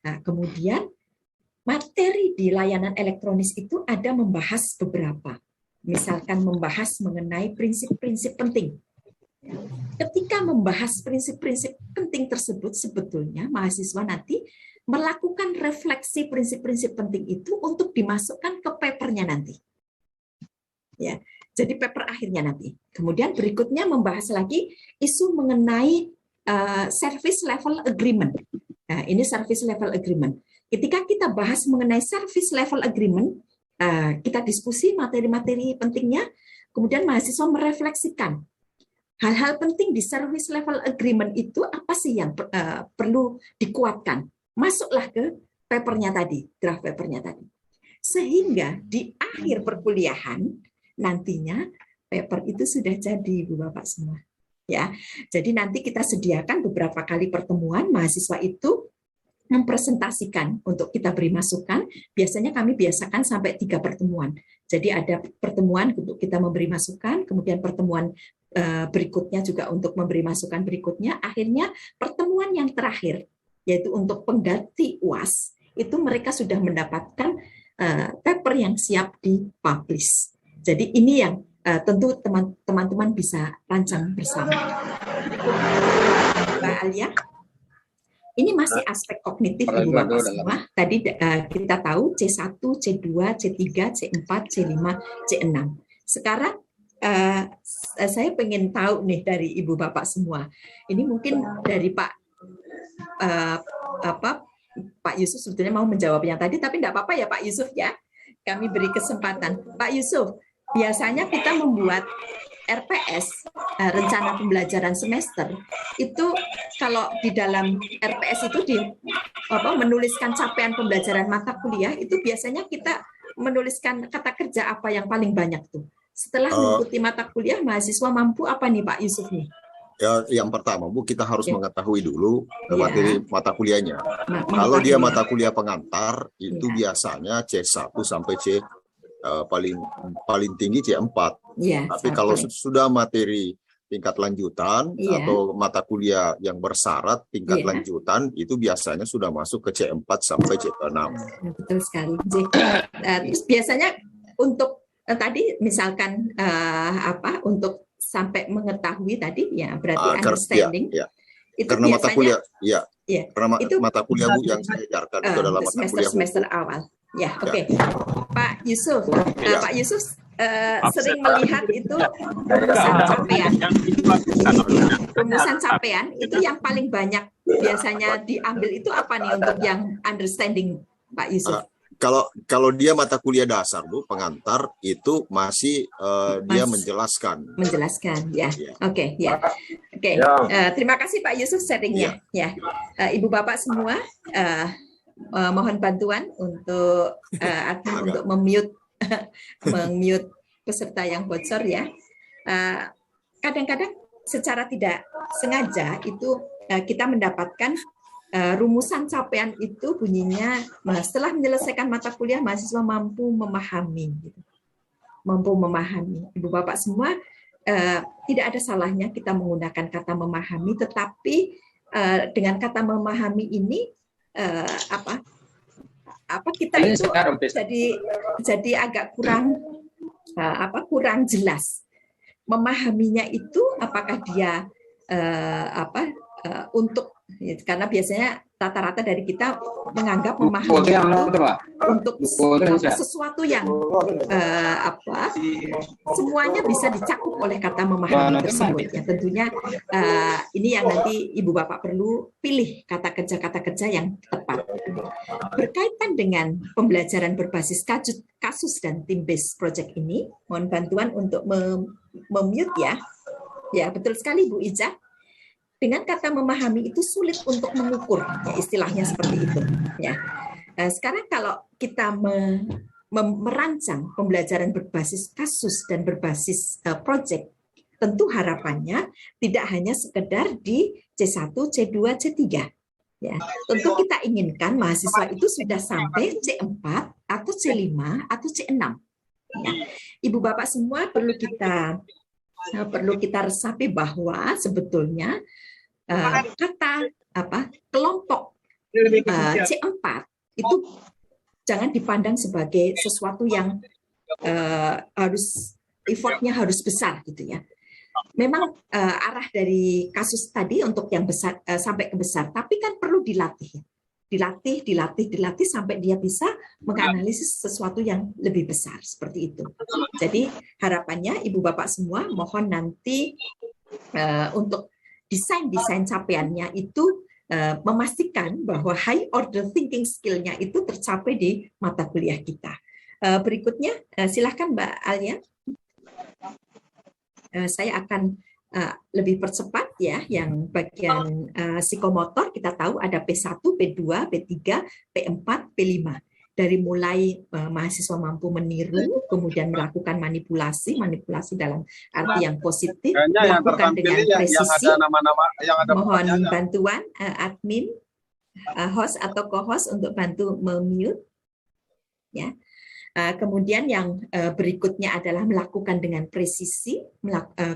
Nah, kemudian materi di layanan elektronis itu ada membahas beberapa. Misalkan membahas mengenai prinsip-prinsip penting. Ketika membahas prinsip-prinsip penting tersebut, sebetulnya mahasiswa nanti melakukan refleksi prinsip-prinsip penting itu untuk dimasukkan ke papernya nanti. Ya, jadi paper akhirnya nanti. Kemudian berikutnya membahas lagi isu mengenai service level agreement. Nah, ini service level agreement. Ketika kita bahas mengenai service level agreement, kita diskusi materi-materi pentingnya, kemudian mahasiswa merefleksikan hal-hal penting di service level agreement itu apa sih yang perlu dikuatkan. Masuklah ke papernya tadi, draft papernya tadi. Sehingga di akhir perkuliahan nantinya paper itu sudah jadi, Ibu Bapak semua. Ya, jadi nanti kita sediakan beberapa kali pertemuan, mahasiswa itu mempresentasikan untuk kita beri masukan. Biasanya kami biasakan sampai 3 pertemuan. Jadi ada pertemuan untuk kita memberi masukan, kemudian pertemuan berikutnya juga untuk memberi masukan berikutnya. Akhirnya pertemuan yang terakhir, yaitu untuk pengganti UAS, itu mereka sudah mendapatkan paper yang siap dipublish. Jadi ini yang tentu teman-teman bisa rancang bersama. Mbak Alia, ini masih aspek kognitif Ibu Bapak semua. Tadi kita tahu C1, C2, C3, C4, C5, C6. Sekarang saya pengen tahu nih dari Ibu Bapak semua. Ini mungkin dari Pak Yusuf sebetulnya mau menjawabnya tadi, tapi tidak apa-apa ya Pak Yusuf ya. Kami beri kesempatan. Pak Yusuf, biasanya kita membuat RPS, rencana pembelajaran semester, itu kalau di dalam RPS itu menuliskan capaian pembelajaran mata kuliah, itu biasanya kita menuliskan kata kerja apa yang paling banyak tuh. Setelah mengikuti mata kuliah, mahasiswa mampu apa nih Pak Yusuf nih? Ya, yang pertama Bu, kita harus mengetahui dulu materi mata kuliahnya. Kalau dia mata kuliah pengantar, itu biasanya C1 sampai C paling tinggi C4. Tapi kalau sudah materi tingkat lanjutan atau mata kuliah yang bersyarat tingkat lanjutan, itu biasanya sudah masuk ke C4 sampai C6. Betul sekali. Terus biasanya untuk tadi misalkan untuk sampai mengetahui tadi ya berarti understanding. Itu karena biasanya, mata kuliah, karena itu mata kuliah Bu yang saya ajarkan itu adalah mata kuliah semester awal. Ya, oke. Pak Yusuf, Pak Yusuf sering melihat itu rumusan capaian itu yang paling banyak biasanya diambil itu apa nih untuk yang understanding, Pak Yusuf? Kalau dia mata kuliah dasar Bu, pengantar itu masih dia menjelaskan. Ya. Oke. Terima kasih Pak Yusuf sharingnya. Ya. Ibu Bapak semua, mohon bantuan untuk admin untuk meng-mute peserta yang bocor ya. Kadang-kadang secara tidak sengaja itu kita mendapatkan rumusan capaian itu bunyinya setelah menyelesaikan mata kuliah mahasiswa mampu memahami. Mampu memahami. Ibu Bapak semua, tidak ada salahnya kita menggunakan kata memahami, tetapi dengan kata memahami ini kita itu jadi agak kurang kurang jelas. Memahaminya itu apakah dia untuk, karena biasanya rata-rata dari kita menganggap memahami untuk sesuatu yang semuanya bisa dicakup oleh kata memahami tersebut. Ya, tentunya ini yang nanti Ibu Bapak perlu pilih kata kerja yang tepat. Berkaitan dengan pembelajaran berbasis kasus dan team-based project ini, mohon bantuan untuk mute ya. Ya, betul sekali Bu Ija. Dengan kata memahami itu sulit untuk mengukur, ya, istilahnya seperti itu. Ya. Sekarang kalau kita merancang pembelajaran berbasis kasus dan berbasis project, tentu harapannya tidak hanya sekedar di C1, C2, C3. Ya. Tentu kita inginkan mahasiswa itu sudah sampai C4 atau C5 atau C6. Ya. Ibu Bapak semua perlu kita resapi bahwa sebetulnya kata kelompok C4 itu jangan dipandang sebagai sesuatu yang effortnya harus besar gitu ya. Memang arah dari kasus tadi untuk yang besar sampai ke besar, tapi kan perlu dilatih sampai dia bisa menganalisis sesuatu yang lebih besar seperti itu. Jadi harapannya Ibu Bapak semua mohon nanti untuk desain capaiannya itu memastikan bahwa high order thinking skill-nya itu tercapai di mata kuliah kita. Berikutnya silakan Mbak Alia. Saya akan lebih percepat ya, yang bagian psikomotor kita tahu ada P1, P2, P3, P4, P5. Dari mulai mahasiswa mampu meniru, kemudian melakukan manipulasi dalam arti yang positif, melakukan dengan presisi. Mohon bantuan admin, host atau co-host untuk bantu memute. Ya. Kemudian yang berikutnya adalah melakukan dengan presisi,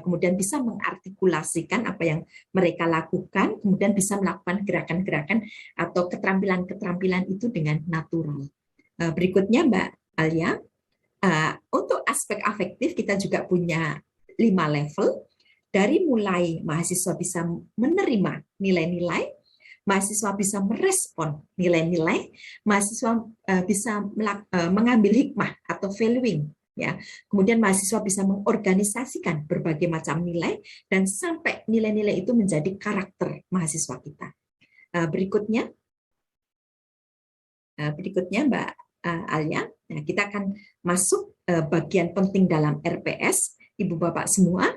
kemudian bisa mengartikulasikan apa yang mereka lakukan, kemudian bisa melakukan gerakan-gerakan atau keterampilan-keterampilan itu dengan natural. Berikutnya Mbak Alia, untuk aspek afektif kita juga punya 5 level, dari mulai mahasiswa bisa menerima nilai-nilai, mahasiswa bisa merespon nilai-nilai, mahasiswa bisa mengambil hikmah atau valuing, ya. Kemudian mahasiswa bisa mengorganisasikan berbagai macam nilai dan sampai nilai-nilai itu menjadi karakter mahasiswa kita. Berikutnya Mbak Alia, nah, kita akan masuk bagian penting dalam RPS. Ibu Bapak semua,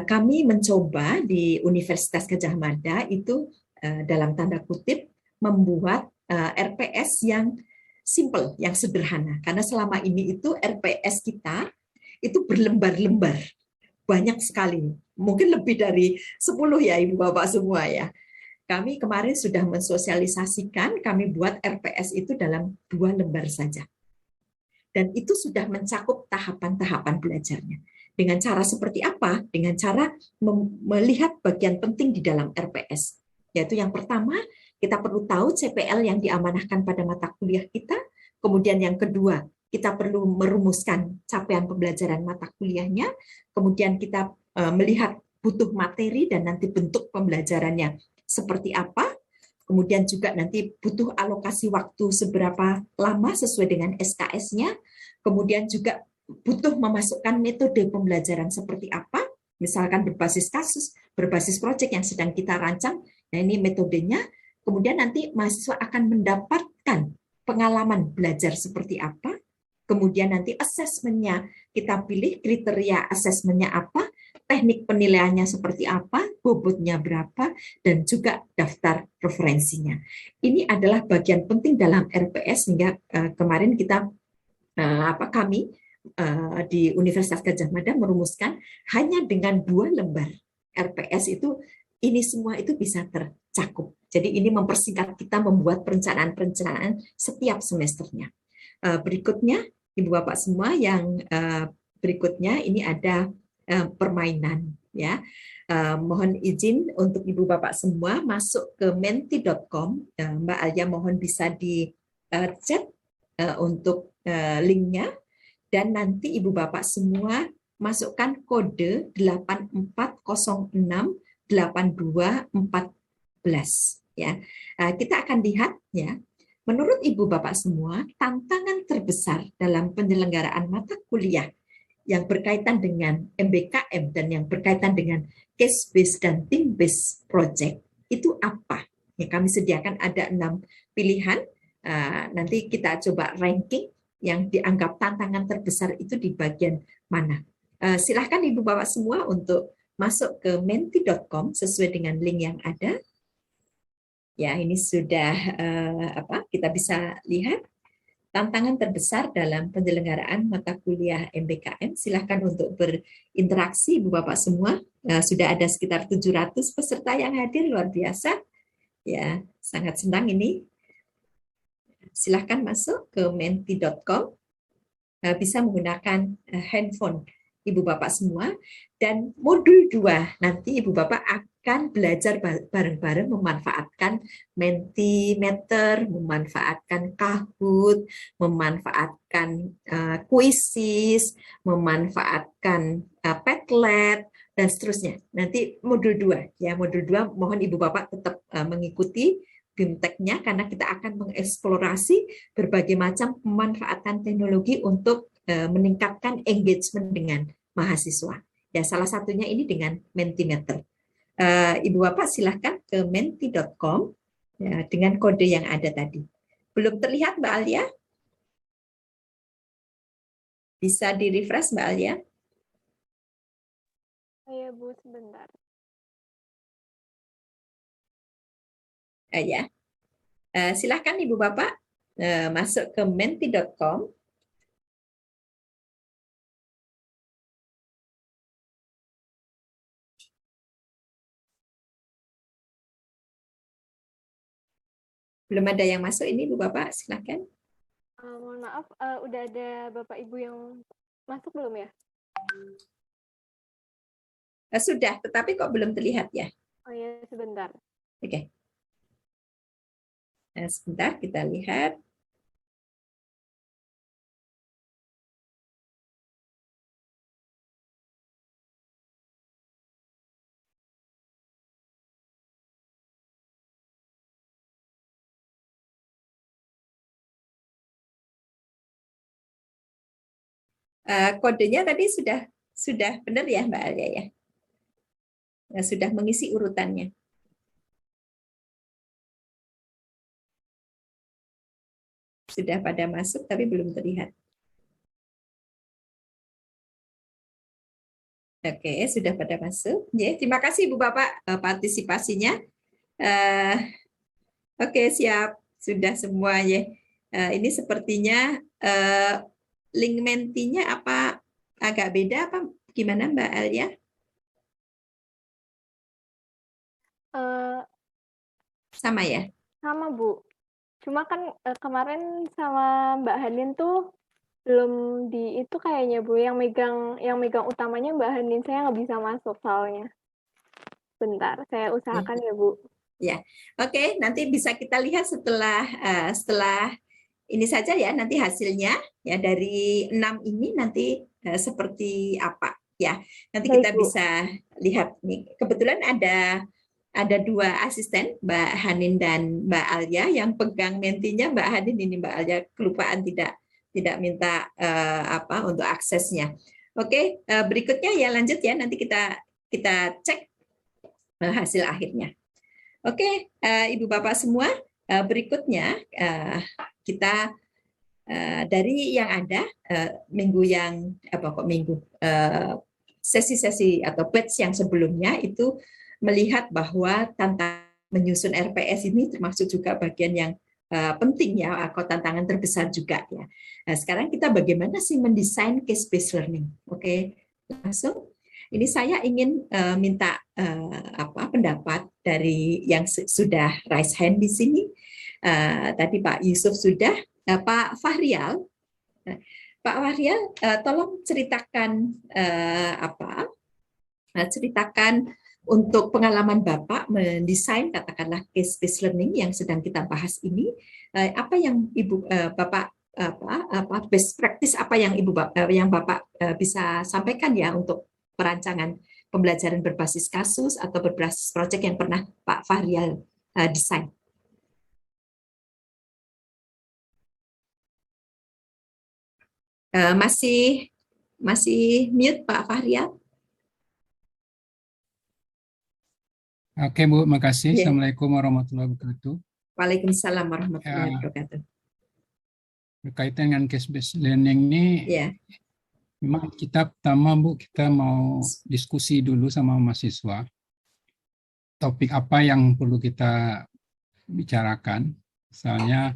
kami mencoba di Universitas Gadjah Mada itu dalam tanda kutip membuat RPS yang simple, yang sederhana. Karena selama ini itu RPS kita itu berlembar-lembar, banyak sekali, mungkin lebih dari 10 ya Ibu Bapak semua ya. Kami kemarin sudah mensosialisasikan, kami buat RPS itu dalam 2 lembar saja. Dan itu sudah mencakup tahapan-tahapan belajarnya. Dengan cara seperti apa? Dengan cara melihat bagian penting di dalam RPS. Yaitu yang pertama, kita perlu tahu CPL yang diamanahkan pada mata kuliah kita. Kemudian yang kedua, kita perlu merumuskan capaian pembelajaran mata kuliahnya. Kemudian kita melihat butuh materi dan nanti bentuk pembelajarannya seperti apa, kemudian juga nanti butuh alokasi waktu seberapa lama sesuai dengan SKS-nya, kemudian juga butuh memasukkan metode pembelajaran seperti apa, misalkan berbasis kasus, berbasis proyek yang sedang kita rancang, nah ini metodenya, kemudian nanti mahasiswa akan mendapatkan pengalaman belajar seperti apa, kemudian nanti asesmennya kita pilih kriteria asesmennya apa, teknik penilaiannya seperti apa, bobotnya berapa, dan juga daftar referensinya. Ini adalah bagian penting dalam RPS sehingga kemarin kami di Universitas Gadjah Mada merumuskan hanya dengan 2 lembar RPS itu, ini semua itu bisa tercakup. Jadi ini mempersingkat kita membuat perencanaan-perencanaan setiap semesternya. Berikutnya, Ibu Bapak semua, yang berikutnya ini ada permainan, ya. Mohon izin untuk Ibu Bapak semua masuk ke menti.com. Mbak Alia mohon bisa di chat untuk linknya. dan nanti Ibu Bapak semua masukkan kode 84068214 ya. Kita akan lihat ya. Menurut Ibu Bapak semua, tantangan terbesar dalam penyelenggaraan mata kuliah yang berkaitan dengan MBKM dan yang berkaitan dengan case based dan team based project itu apa? Ya, kami sediakan ada 6 pilihan. Nanti kita coba ranking yang dianggap tantangan terbesar itu di bagian mana. Silahkan Ibu Bapak semua untuk masuk ke menti.com sesuai dengan link yang ada. Ya, ini sudah kita bisa lihat tantangan terbesar dalam penyelenggaraan mata kuliah MBKM. Silahkan untuk berinteraksi Ibu Bapak semua. Sudah ada sekitar 700 peserta yang hadir, luar biasa. Ya, sangat senang ini. Silahkan masuk ke menti.com. Bisa menggunakan handphone Ibu Bapak semua. Dan modul 2 nanti Ibu Bapak akan belajar bareng-bareng memanfaatkan Mentimeter, memanfaatkan Kahoot, memanfaatkan Quizzes, memanfaatkan Padlet, dan seterusnya. Nanti modul 2 ya, modul 2 mohon Ibu Bapak tetap mengikuti BIMTEK-nya karena kita akan mengeksplorasi berbagai macam pemanfaatan teknologi untuk meningkatkan engagement dengan mahasiswa. Ya, salah satunya ini dengan Mentimeter. Ibu Bapak silahkan ke menti.com ya, dengan kode yang ada tadi. Belum terlihat Mbak Alia? Bisa di-refresh Mbak Alia? Iya Bu, sebentar. Ya. Silahkan Ibu Bapak masuk ke menti.com. Belum ada yang masuk ini, Bu Bapak, silakan. Mohon maaf, udah ada Bapak Ibu yang masuk belum ya? Sudah, tetapi kok belum terlihat ya? Oh iya, sebentar. Oke. Sebentar, kita lihat. Kodenya tadi sudah benar ya Mbak Alia ya? Sudah mengisi urutannya. Sudah pada masuk tapi belum terlihat. Oke, sudah pada masuk. Ya, terima kasih Ibu Bapak partisipasinya. Oke, siap. Sudah semua ya. Ini sepertinya link Mentinya apa agak beda apa gimana Mbak Alia? Sama ya? Sama Bu. Cuma kan kemarin sama Mbak Hanin tuh belum di itu kayaknya Bu, yang megang utamanya Mbak Hanin, saya nggak bisa masuk soalnya. Bentar, saya usahakan ya Bu. Ya, oke. Nanti bisa kita lihat setelah ini saja ya, nanti hasilnya ya dari 6 ini nanti seperti apa ya. Nanti kita bisa lihat nih. Kebetulan ada 2 asisten, Mbak Hanin dan Mbak Alia, yang pegang Mentinya Mbak Hanin ini, Mbak Alia kelupaan tidak minta untuk aksesnya. Oke, berikutnya ya lanjut ya, nanti kita cek hasil akhirnya. Oke, Ibu Bapak semua, berikutnya kita dari yang ada sesi-sesi atau batch yang sebelumnya itu melihat bahwa tantangan menyusun RPS ini termasuk juga bagian yang penting ya, atau tantangan terbesar juga ya. Nah, sekarang kita bagaimana sih mendesain case based learning? Oke, langsung. Ini saya ingin minta pendapat dari yang sudah raise hand di sini. Tadi Pak Yusuf sudah, Pak Fahrial. Pak Fahrial, tolong ceritakan ceritakan untuk pengalaman Bapak mendesain katakanlah case based learning yang sedang kita bahas ini, apa yang Bapak best practice apa yang yang Bapak bisa sampaikan ya untuk perancangan pembelajaran berbasis kasus atau berbasis proyek yang pernah Pak Fahrial desain. Masih mute Pak Fahrial? Oke Bu, makasih. Yeah. Assalamualaikum warahmatullahi wabarakatuh. Waalaikumsalam warahmatullahi wabarakatuh. Berkaitan dengan case-based learning ini, memang kita pertama Bu, kita mau diskusi dulu sama mahasiswa. Topik apa yang perlu kita bicarakan, misalnya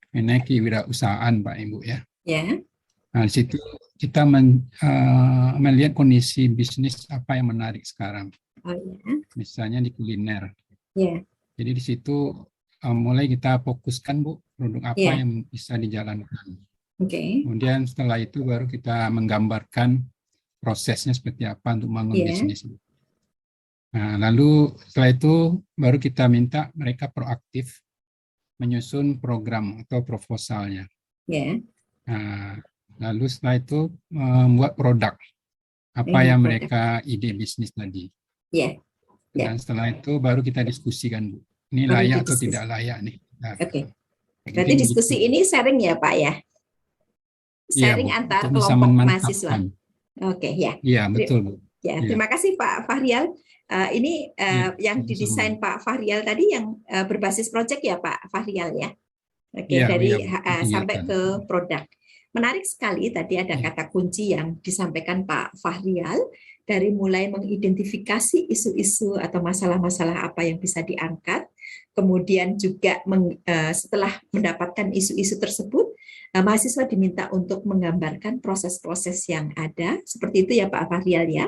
mengenai kewirausahaan Pak Ibu ya. Nah, di situ kita melihat kondisi bisnis apa yang menarik sekarang. Misalnya di kuliner. Jadi di situ mulai kita fokuskan Bu, produk apa yang bisa dijalankan. Kemudian setelah itu baru kita menggambarkan prosesnya seperti apa untuk membangun bisnis. Nah, lalu setelah itu baru kita minta mereka proaktif menyusun program atau proposalnya. Nah, lalu setelah itu membuat produk apa yang mereka ide bisnis tadi. Dan setelah itu baru kita diskusikan Bu, ini layak atau tidak layak nih. Berarti diskusi ini sharing ya Pak ya? Sharing antar kelompok mahasiswa. Iya betul Bu. Terima kasih Pak Fahrial. Ini yang didesain Pak Fahrial tadi yang berbasis proyek ya Pak Fahrial ya. Dari sampai ke produk. Menarik sekali tadi ada kata kunci yang disampaikan Pak Fahrial, dari mulai mengidentifikasi isu-isu atau masalah-masalah apa yang bisa diangkat, kemudian juga setelah mendapatkan isu-isu tersebut, mahasiswa diminta untuk menggambarkan proses-proses yang ada, seperti itu ya Pak Fahrial ya.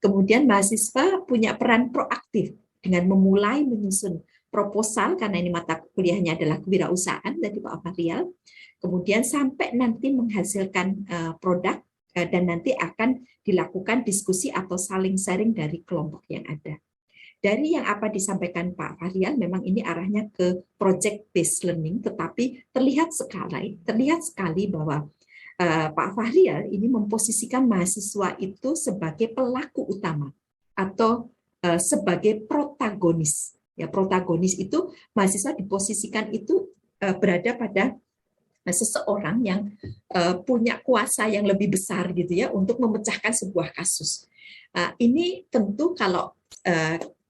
Kemudian mahasiswa punya peran proaktif dengan memulai menyusun proposal, karena ini mata kuliahnya adalah kewirausahaan dari Pak Fahrial, kemudian sampai nanti menghasilkan produk, dan nanti akan dilakukan diskusi atau saling sharing dari kelompok yang ada. Dari yang apa disampaikan Pak Fahrial, memang ini arahnya ke project based learning, tetapi terlihat sekali bahwa Pak Fahrial ini memposisikan mahasiswa itu sebagai pelaku utama atau sebagai protagonis. Ya, protagonis itu mahasiswa diposisikan itu berada pada seseorang yang punya kuasa yang lebih besar gitu ya untuk memecahkan sebuah kasus. Ini tentu kalau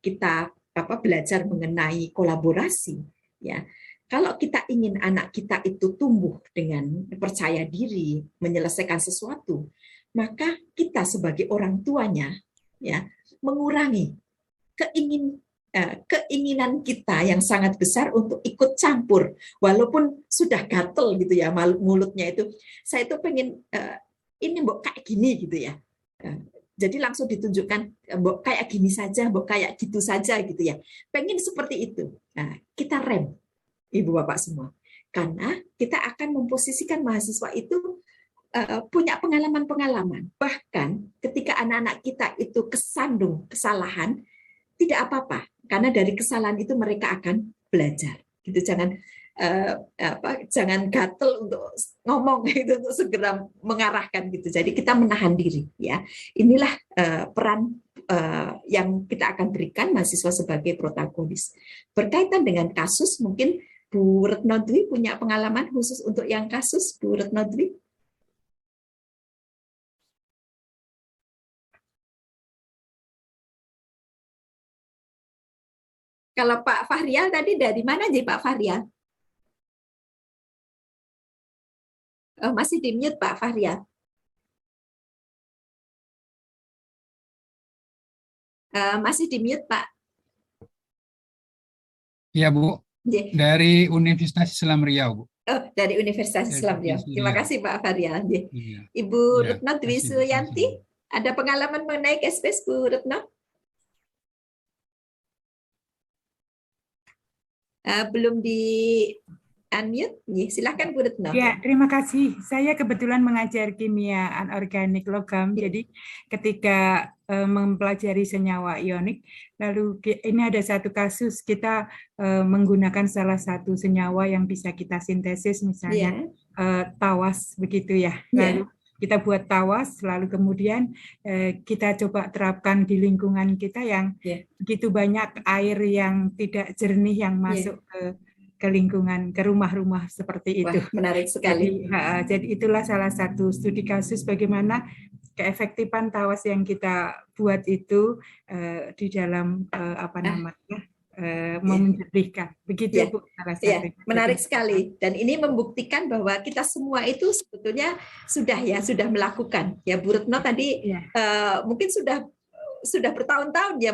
kita belajar mengenai kolaborasi ya. Kalau kita ingin anak kita itu tumbuh dengan percaya diri menyelesaikan sesuatu, maka kita sebagai orang tuanya ya mengurangi keinginan kita yang sangat besar untuk ikut campur, walaupun sudah gatel gitu ya mulutnya itu, saya itu pengen ini mbok kayak gini gitu ya, jadi langsung ditunjukkan mbok kayak gini saja, mbok kayak gitu saja gitu ya, pengen seperti itu. Nah, kita rem Ibu Bapak semua, karena kita akan memposisikan mahasiswa itu punya pengalaman-pengalaman, bahkan ketika anak-anak kita itu kesandung kesalahan, tidak apa-apa, karena dari kesalahan itu mereka akan belajar. Gitu, jangan gatel untuk ngomong gitu, untuk segera mengarahkan gitu. Jadi kita menahan diri ya. Inilah peran yang kita akan berikan mahasiswa sebagai protagonis. Berkaitan dengan kasus, mungkin Bu Retno Dwi punya pengalaman khusus untuk yang kasus, Bu Retno Dwi. Kalau Pak Fahrial tadi dari mana sih Pak Fahrial? Masih di mute Pak Fahrial. Masih di mute Pak. Iya Bu. Dari Universitas Islam Riau Bu. Dari Universitas Islam Riau. Terima kasih Pak Fahrial. Ibu Retno Dwi Suyanti, ada pengalaman mengenai case-based Bu Retno? Belum di unmute. Silakan Bu Retno. Ya, terima kasih. Saya kebetulan mengajar kimia anorganik logam. Jadi ketika mempelajari senyawa ionik, lalu ini ada satu kasus kita menggunakan salah satu senyawa yang bisa kita sintesis, misalnya tawas begitu ya. Lalu kita buat tawas, lalu kemudian kita coba terapkan di lingkungan kita yang begitu banyak air yang tidak jernih yang masuk ke lingkungan, ke rumah-rumah seperti itu. Wah, menarik sekali. Jadi itulah salah satu studi kasus bagaimana keefektifan tawas yang kita buat itu di dalam menjernihkan. Begitu Bu. Menarik sekali. Dan ini membuktikan bahwa kita semua itu sebetulnya sudah melakukan. Ya Bu Retno tadi mungkin sudah bertahun-tahun ya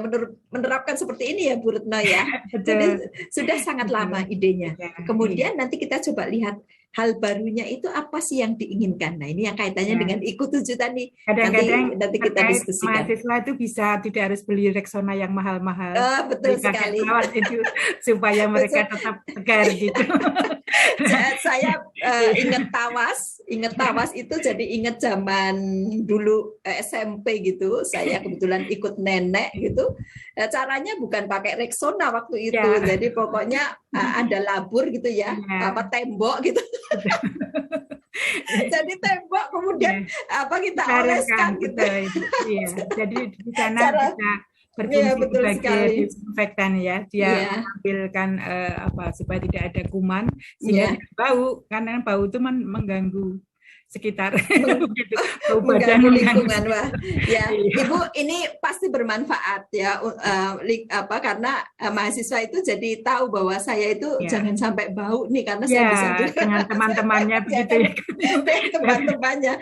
menerapkan seperti ini ya Bu Retno ya. Jadi sudah sangat lama idenya. Kemudian nanti kita coba lihat hal barunya itu apa sih yang diinginkan. Nah ini yang kaitannya dengan IQ7 tadi. Kadang-kadang nanti kita diskusikan. Mahasiswa itu bisa tidak harus beli Rexona yang mahal-mahal. Betul sekali. Itu supaya mereka tetap tegar gitu. Saya ingat tawas itu jadi ingat zaman dulu SMP gitu. Saya kebetulan ikut nenek gitu. Caranya bukan pakai Rexona waktu itu. Jadi pokoknya ada labur gitu ya, tembok gitu. Jadi tembok kemudian kita oleskan gitu. Jadi di sana bisa berfungsi sebagai disinfektan ya. Dia mengambilkan supaya tidak ada kuman sehingga tidak bau, karena bau itu mengganggu sekitar mengganggu lingkungan. Wah, ya Ibu ini pasti bermanfaat ya karena mahasiswa itu jadi tahu bahwa saya itu jangan sampai bau nih karena saya bisa juga dengan teman-temannya begitu ya. Teman-temannya.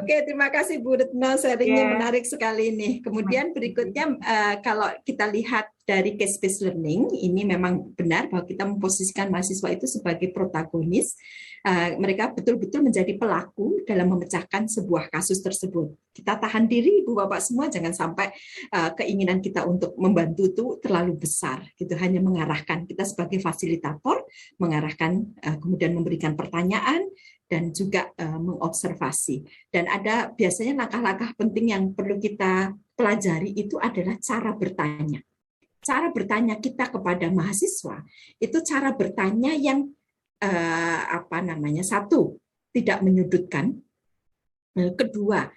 Oke, terima kasih Bu Retno, sharingnya menarik sekali nih. Kemudian berikutnya kalau kita lihat dari case-based learning, ini memang benar bahwa kita memposisikan mahasiswa itu sebagai protagonis. Mereka betul-betul menjadi pelaku dalam memecahkan sebuah kasus tersebut. Kita tahan diri, Ibu Bapak semua, jangan sampai keinginan kita untuk membantu itu terlalu besar. Gitu, hanya mengarahkan kita sebagai fasilitator, mengarahkan, kemudian memberikan pertanyaan, dan juga mengobservasi. Dan ada biasanya langkah-langkah penting yang perlu kita pelajari itu adalah cara bertanya. Cara bertanya kita kepada mahasiswa itu cara bertanya yang satu, tidak menyudutkan, kedua,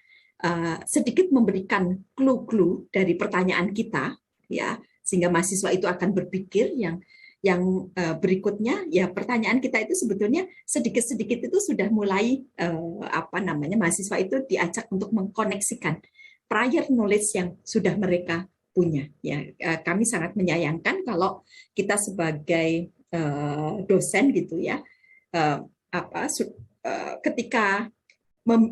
sedikit memberikan clue-clue dari pertanyaan kita, ya, sehingga mahasiswa itu akan berpikir yang berikutnya, ya pertanyaan kita itu sebetulnya sedikit-sedikit itu sudah mulai mahasiswa itu diajak untuk mengkoneksikan prior knowledge yang sudah mereka punya. Ya, kami sangat menyayangkan kalau kita sebagai dosen gitu ya, ketika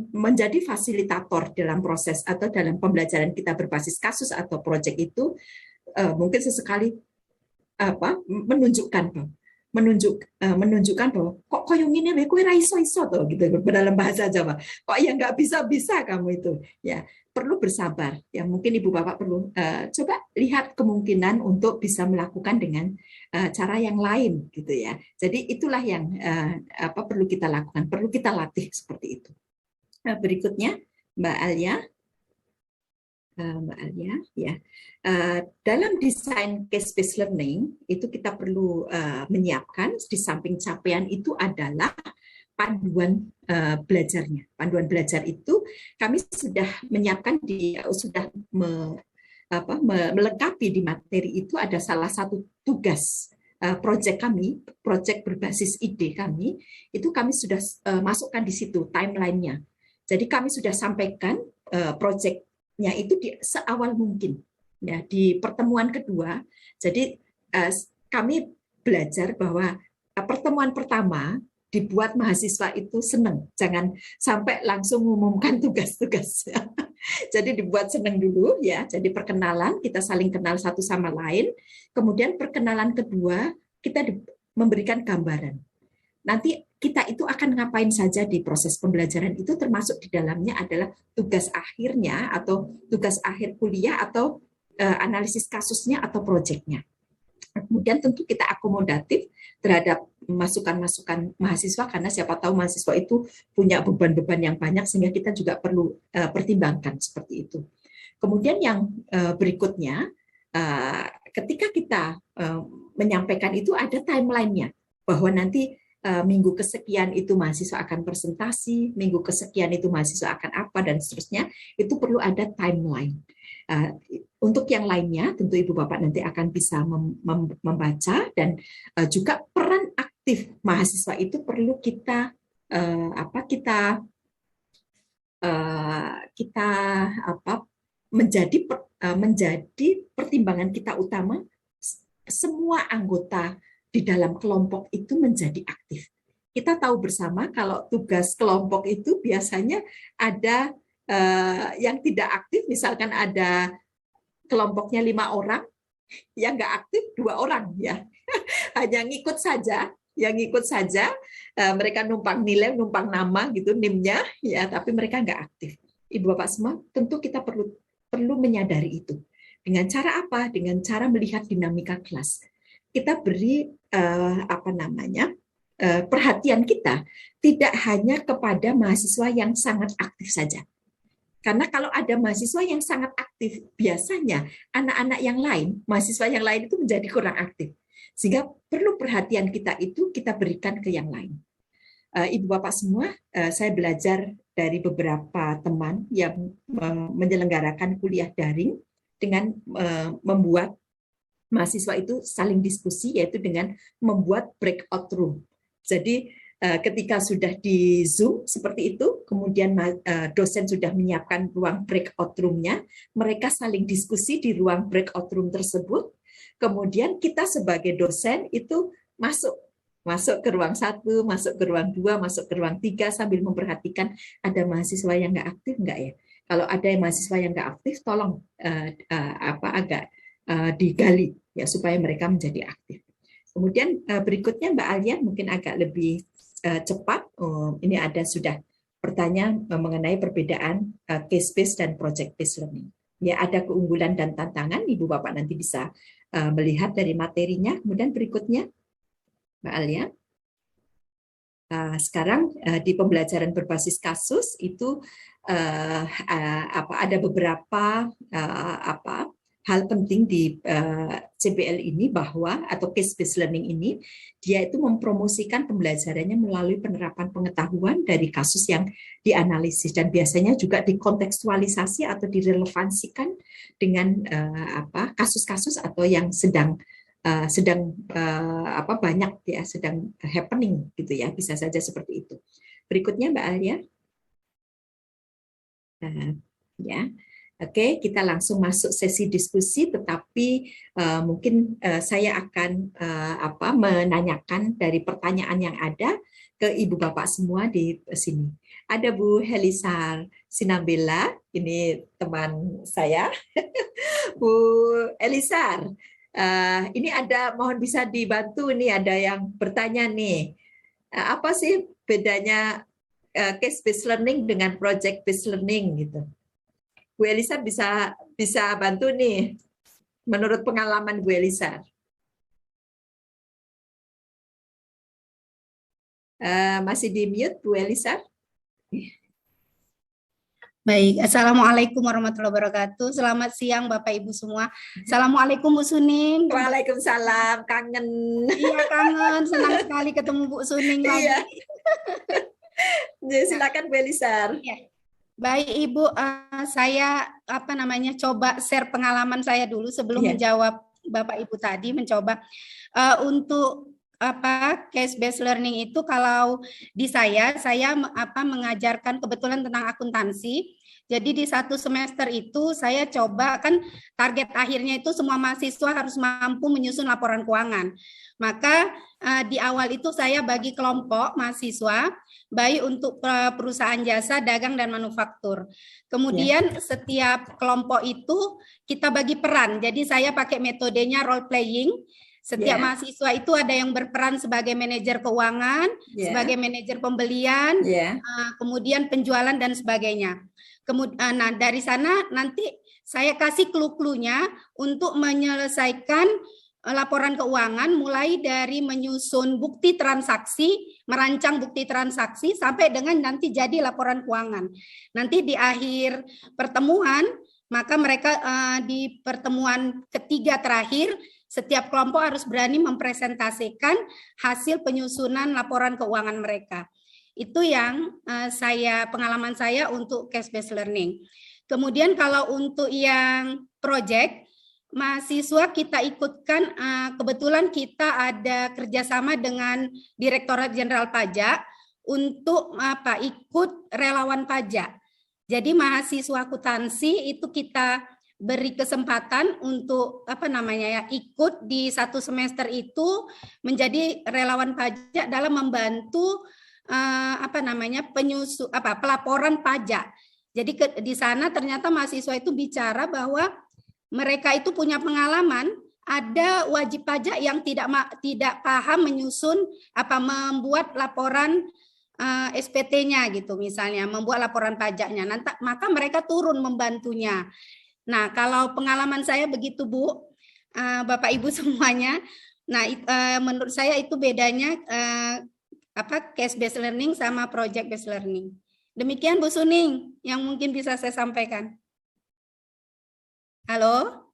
menjadi fasilitator dalam proses atau dalam pembelajaran kita berbasis kasus atau proyek itu mungkin sesekali menunjukkan bahwa kok koyong ini kowe ra iso-iso to gitu dalam bahasa Jawa. Kok ya nggak bisa-bisa kamu itu. Ya, perlu bersabar. Ya, mungkin Ibu Bapak perlu coba lihat kemungkinan untuk bisa melakukan dengan cara yang lain gitu ya. Jadi itulah yang perlu kita lakukan, perlu kita latih seperti itu. Berikutnya Mbak Alia. Ya. Dalam desain case-based learning itu kita perlu menyiapkan di samping capaian itu adalah panduan belajarnya. Panduan belajar itu kami sudah menyiapkan melengkapi di materi itu ada salah satu tugas proyek kami, proyek berbasis ide kami, itu kami sudah masukkan di situ timeline-nya. Jadi kami sudah sampaikan proyeknya itu di seawal mungkin. Ya, di pertemuan kedua, jadi kami belajar bahwa pertemuan pertama dibuat mahasiswa itu senang, jangan sampai langsung mengumumkan tugas-tugas. Jadi dibuat senang dulu ya. Jadi perkenalan, kita saling kenal satu sama lain. Kemudian perkenalan kedua kita memberikan gambaran. Nanti kita itu akan ngapain saja di proses pembelajaran itu, termasuk di dalamnya adalah tugas akhirnya atau tugas akhir kuliah atau analisis kasusnya atau proyeknya. Kemudian tentu kita akomodatif terhadap masukan-masukan mahasiswa, karena siapa tahu mahasiswa itu punya beban-beban yang banyak sehingga kita juga perlu pertimbangkan seperti itu. Kemudian yang berikutnya, ketika kita menyampaikan itu ada timeline-nya, bahwa nanti minggu kesekian itu mahasiswa akan presentasi, minggu kesekian itu mahasiswa akan apa, dan seterusnya, itu perlu ada timeline. Untuk yang lainnya, tentu Ibu Bapak nanti akan bisa membaca, dan juga peran aktif mahasiswa itu perlu kita menjadi pertimbangan kita utama. Semua anggota di dalam kelompok itu menjadi aktif. Kita tahu bersama kalau tugas kelompok itu biasanya ada yang tidak aktif, misalkan ada kelompoknya 5 orang, yang nggak aktif 2 orang, ya hanya ngikut saja, mereka numpang nilai, numpang nama gitu NIM-nya, ya, tapi mereka nggak aktif. Ibu Bapak semua, tentu kita perlu menyadari itu. Dengan cara apa? Dengan cara melihat dinamika kelas. Kita beri perhatian kita tidak hanya kepada mahasiswa yang sangat aktif saja. Karena kalau ada mahasiswa yang sangat aktif, biasanya anak-anak yang lain, mahasiswa yang lain itu menjadi kurang aktif. Sehingga perlu perhatian kita itu kita berikan ke yang lain. Ibu Bapak semua, saya belajar dari beberapa teman yang menyelenggarakan kuliah daring dengan membuat mahasiswa itu saling diskusi, yaitu dengan membuat breakout room. Jadi ketika sudah di Zoom seperti itu, kemudian dosen sudah menyiapkan ruang breakout room-nya, mereka saling diskusi di ruang breakout room tersebut, kemudian kita sebagai dosen itu masuk ke ruang 1, masuk ke ruang 2, masuk ke ruang 3, sambil memperhatikan ada mahasiswa yang nggak aktif nggak ya. Kalau ada mahasiswa yang nggak aktif, tolong agak digali ya supaya mereka menjadi aktif. Kemudian berikutnya Mbak Alia mungkin agak lebih cepat. Ini ada sudah pertanyaan mengenai perbedaan case-based dan project-based learning. Ya, ada keunggulan dan tantangan. Ibu Bapak nanti bisa melihat dari materinya. Kemudian berikutnya Mbak Alia. Sekarang di pembelajaran berbasis kasus itu ada beberapa hal penting di CBL ini, bahwa atau case-based learning ini dia itu mempromosikan pembelajarannya melalui penerapan pengetahuan dari kasus yang dianalisis, dan biasanya juga dikontekstualisasi atau direlevansikan dengan kasus-kasus atau yang sedang banyak ya, sedang happening gitu ya, bisa saja seperti itu. Berikutnya Mbak Alia. Ya. Oke, kita langsung masuk sesi diskusi, tetapi mungkin saya akan menanyakan dari pertanyaan yang ada ke Ibu Bapak semua di sini. Ada Bu Helisar Sinambela, ini teman saya. Bu Helisar, ini ada, mohon bisa dibantu nih, ada yang bertanya nih. Apa sih bedanya case-based learning dengan project-based learning gitu? Bu Elisa bisa bantu nih, menurut pengalaman Bu Elisa. Masih di mute Bu Elisa? Baik, Assalamualaikum warahmatullahi wabarakatuh. Selamat siang Bapak Ibu semua. Assalamualaikum Bu Suning. Waalaikumsalam, kangen. Iya kangen, senang sekali ketemu Bu Suning lagi. Iya. Silakan Bu Elisa. Ya. Baik Ibu, saya coba share pengalaman saya dulu sebelum menjawab Bapak Ibu tadi, mencoba untuk case based learning itu. Kalau di saya mengajarkan kebetulan tentang akuntansi. Jadi di 1 semester itu saya coba, kan target akhirnya itu semua mahasiswa harus mampu menyusun laporan keuangan. Maka di awal itu saya bagi kelompok mahasiswa, baik untuk perusahaan jasa, dagang, dan manufaktur. Kemudian setiap kelompok itu kita bagi peran. Jadi saya pakai metodenya role playing. Setiap mahasiswa itu ada yang berperan sebagai manajer keuangan, sebagai manajer pembelian, kemudian penjualan dan sebagainya. Kemudian, dari sana nanti saya kasih clue-cluenya untuk menyelesaikan laporan keuangan mulai dari menyusun bukti transaksi, merancang bukti transaksi sampai dengan nanti jadi laporan keuangan. Nanti di akhir pertemuan, maka mereka di pertemuan ketiga terakhir setiap kelompok harus berani mempresentasikan hasil penyusunan laporan keuangan mereka. Itu yang pengalaman saya untuk case-based learning. Kemudian kalau untuk yang project, mahasiswa kita ikutkan, kebetulan kita ada kerjasama dengan Direktorat Jenderal Pajak untuk ikut relawan pajak. Jadi mahasiswa akuntansi itu kita beri kesempatan untuk ikut di 1 semester itu menjadi relawan pajak dalam membantu pelaporan pajak. Jadi di sana ternyata mahasiswa itu bicara bahwa mereka itu punya pengalaman, ada wajib pajak yang tidak paham menyusun membuat laporan SPT-nya gitu misalnya, membuat laporan pajaknya. Maka mereka turun membantunya. Nah, kalau pengalaman saya begitu, Bu, Bapak Ibu semuanya. Nah, menurut saya itu bedanya case based learning sama project based learning. Demikian Bu Suning yang mungkin bisa saya sampaikan. Halo?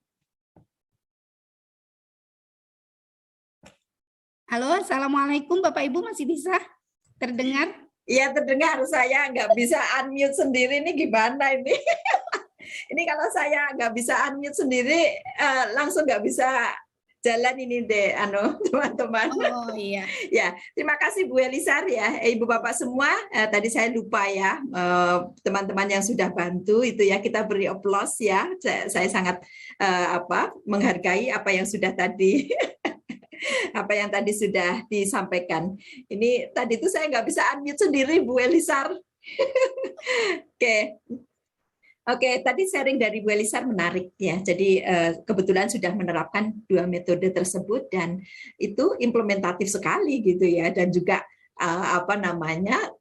Halo, Assalamualaikum Bapak Ibu, masih bisa terdengar? Iya, terdengar. Saya nggak bisa unmute sendiri, ini gimana ini? Ini kalau saya nggak bisa unmute sendiri, langsung nggak bisa jalan ini deh, teman-teman. Oh iya. Ya, terima kasih Bu Elisar ya, Ibu Bapak semua. Tadi saya lupa ya, teman-teman yang sudah bantu itu ya, kita beri aplaus ya. Saya sangat menghargai apa yang sudah tadi. Apa yang tadi sudah disampaikan. Ini tadi itu saya nggak bisa unmute sendiri, Bu Elisar. Oke, tadi sharing dari Bu Elisar menarik ya. Jadi kebetulan sudah menerapkan 2 metode tersebut dan itu implementatif sekali gitu ya, dan juga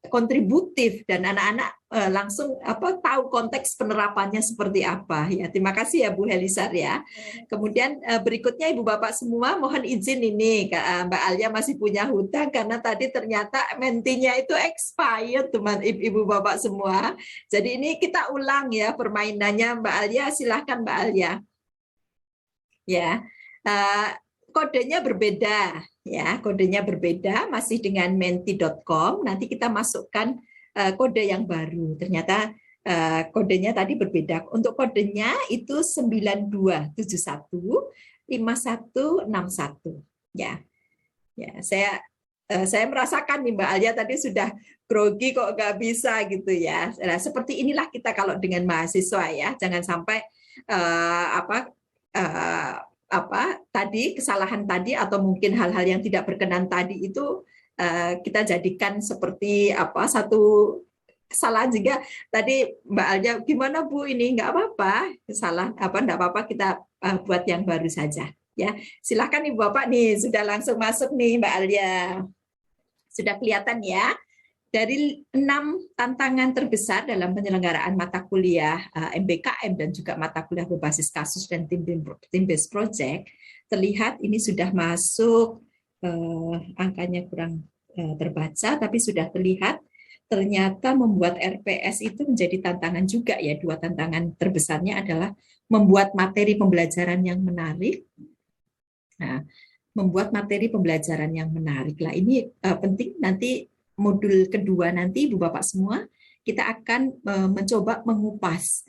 kontributif, dan anak-anak langsung tahu konteks penerapannya seperti apa ya. Terima kasih ya Bu Elisar ya. Kemudian berikutnya Ibu Bapak semua, mohon izin ini Mbak Alia masih punya hutang karena tadi ternyata mentinya itu expired, teman Ibu Bapak semua. Jadi ini kita ulang ya permainannya. Mbak Alia, silahkan Mbak Alia. Ya. Kodenya berbeda ya, kodenya berbeda, masih dengan menti.com. Nanti kita masukkan kode yang baru. Ternyata kodenya tadi berbeda. Untuk kodenya itu 92715161 ya. Ya, saya merasakan nih Mbak Alia tadi sudah grogi kok nggak bisa gitu ya. Nah, seperti inilah kita kalau dengan mahasiswa ya. Jangan sampai tadi kesalahan tadi atau mungkin hal-hal yang tidak berkenan tadi itu kita jadikan seperti satu kesalahan, sehingga tadi Mbak Alia gimana Bu ini nggak apa-apa, salah nggak apa-apa, kita buat yang baru saja ya. Silakan Ibu Bapak nih, sudah langsung masuk nih Mbak Alia, sudah kelihatan ya. Dari 6 tantangan terbesar dalam penyelenggaraan mata kuliah MBKM dan juga mata kuliah berbasis kasus dan team-based project, terlihat ini sudah masuk, angkanya kurang terbaca, tapi sudah terlihat ternyata membuat RPS itu menjadi tantangan juga ya. 2 tantangan terbesarnya adalah membuat materi pembelajaran yang menarik. Nah, membuat materi pembelajaran yang menarik lah, ini penting. Nanti modul kedua nanti Ibu Bapak semua, kita akan mencoba mengupas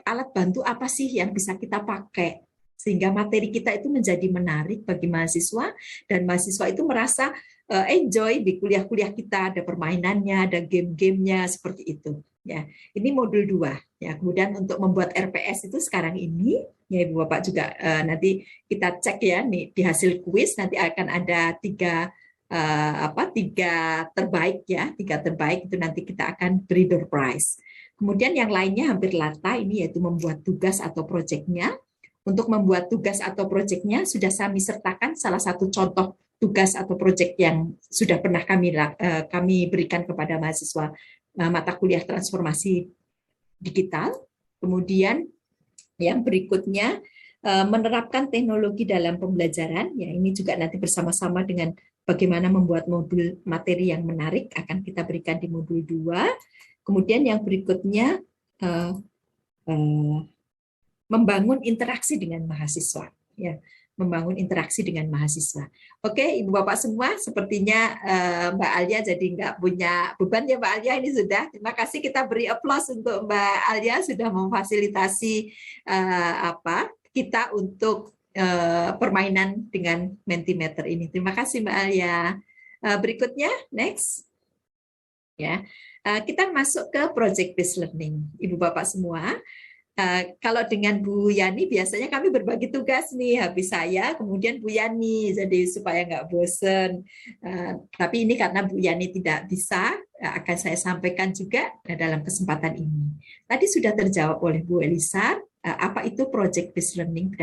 alat bantu apa sih yang bisa kita pakai sehingga materi kita itu menjadi menarik bagi mahasiswa, dan mahasiswa itu merasa enjoy di kuliah-kuliah kita, ada permainannya, ada game-gamenya, seperti itu ya. Ini modul 2 ya. Kemudian untuk membuat RPS itu sekarang ini ya Ibu Bapak juga nanti kita cek ya nih di hasil kuis, nanti akan ada 3 terbaik ya, 3 terbaik itu nanti kita akan beri door prize. Kemudian yang lainnya hampir rata ini, yaitu membuat tugas atau proyeknya. Untuk membuat tugas atau proyeknya sudah kami sertakan salah satu contoh tugas atau proyek yang sudah pernah kami berikan kepada mahasiswa mata kuliah transformasi digital. Kemudian yang berikutnya menerapkan teknologi dalam pembelajaran. Ya, ini juga nanti bersama-sama dengan bagaimana membuat modul materi yang menarik akan kita berikan di modul 2. Kemudian yang berikutnya membangun interaksi dengan mahasiswa. Ya, membangun interaksi dengan mahasiswa. Oke, Ibu Bapak semua, sepertinya Mbak Alia jadi nggak punya beban ya Mbak Alia, ini sudah. Terima kasih, kita beri aplaus untuk Mbak Alia sudah memfasilitasi kita untuk permainan dengan Mentimeter ini. Terima kasih Mbak Alia. Berikutnya, next. Ya, kita masuk ke project based learning. Ibu Bapak semua. Kalau dengan Bu Yani biasanya kami berbagi tugas nih, habis saya kemudian Bu Yani, jadi supaya nggak bosen. Tapi ini karena Bu Yani tidak bisa, akan saya sampaikan juga dalam kesempatan ini. Tadi sudah terjawab oleh Bu Elisa, apa itu project based learning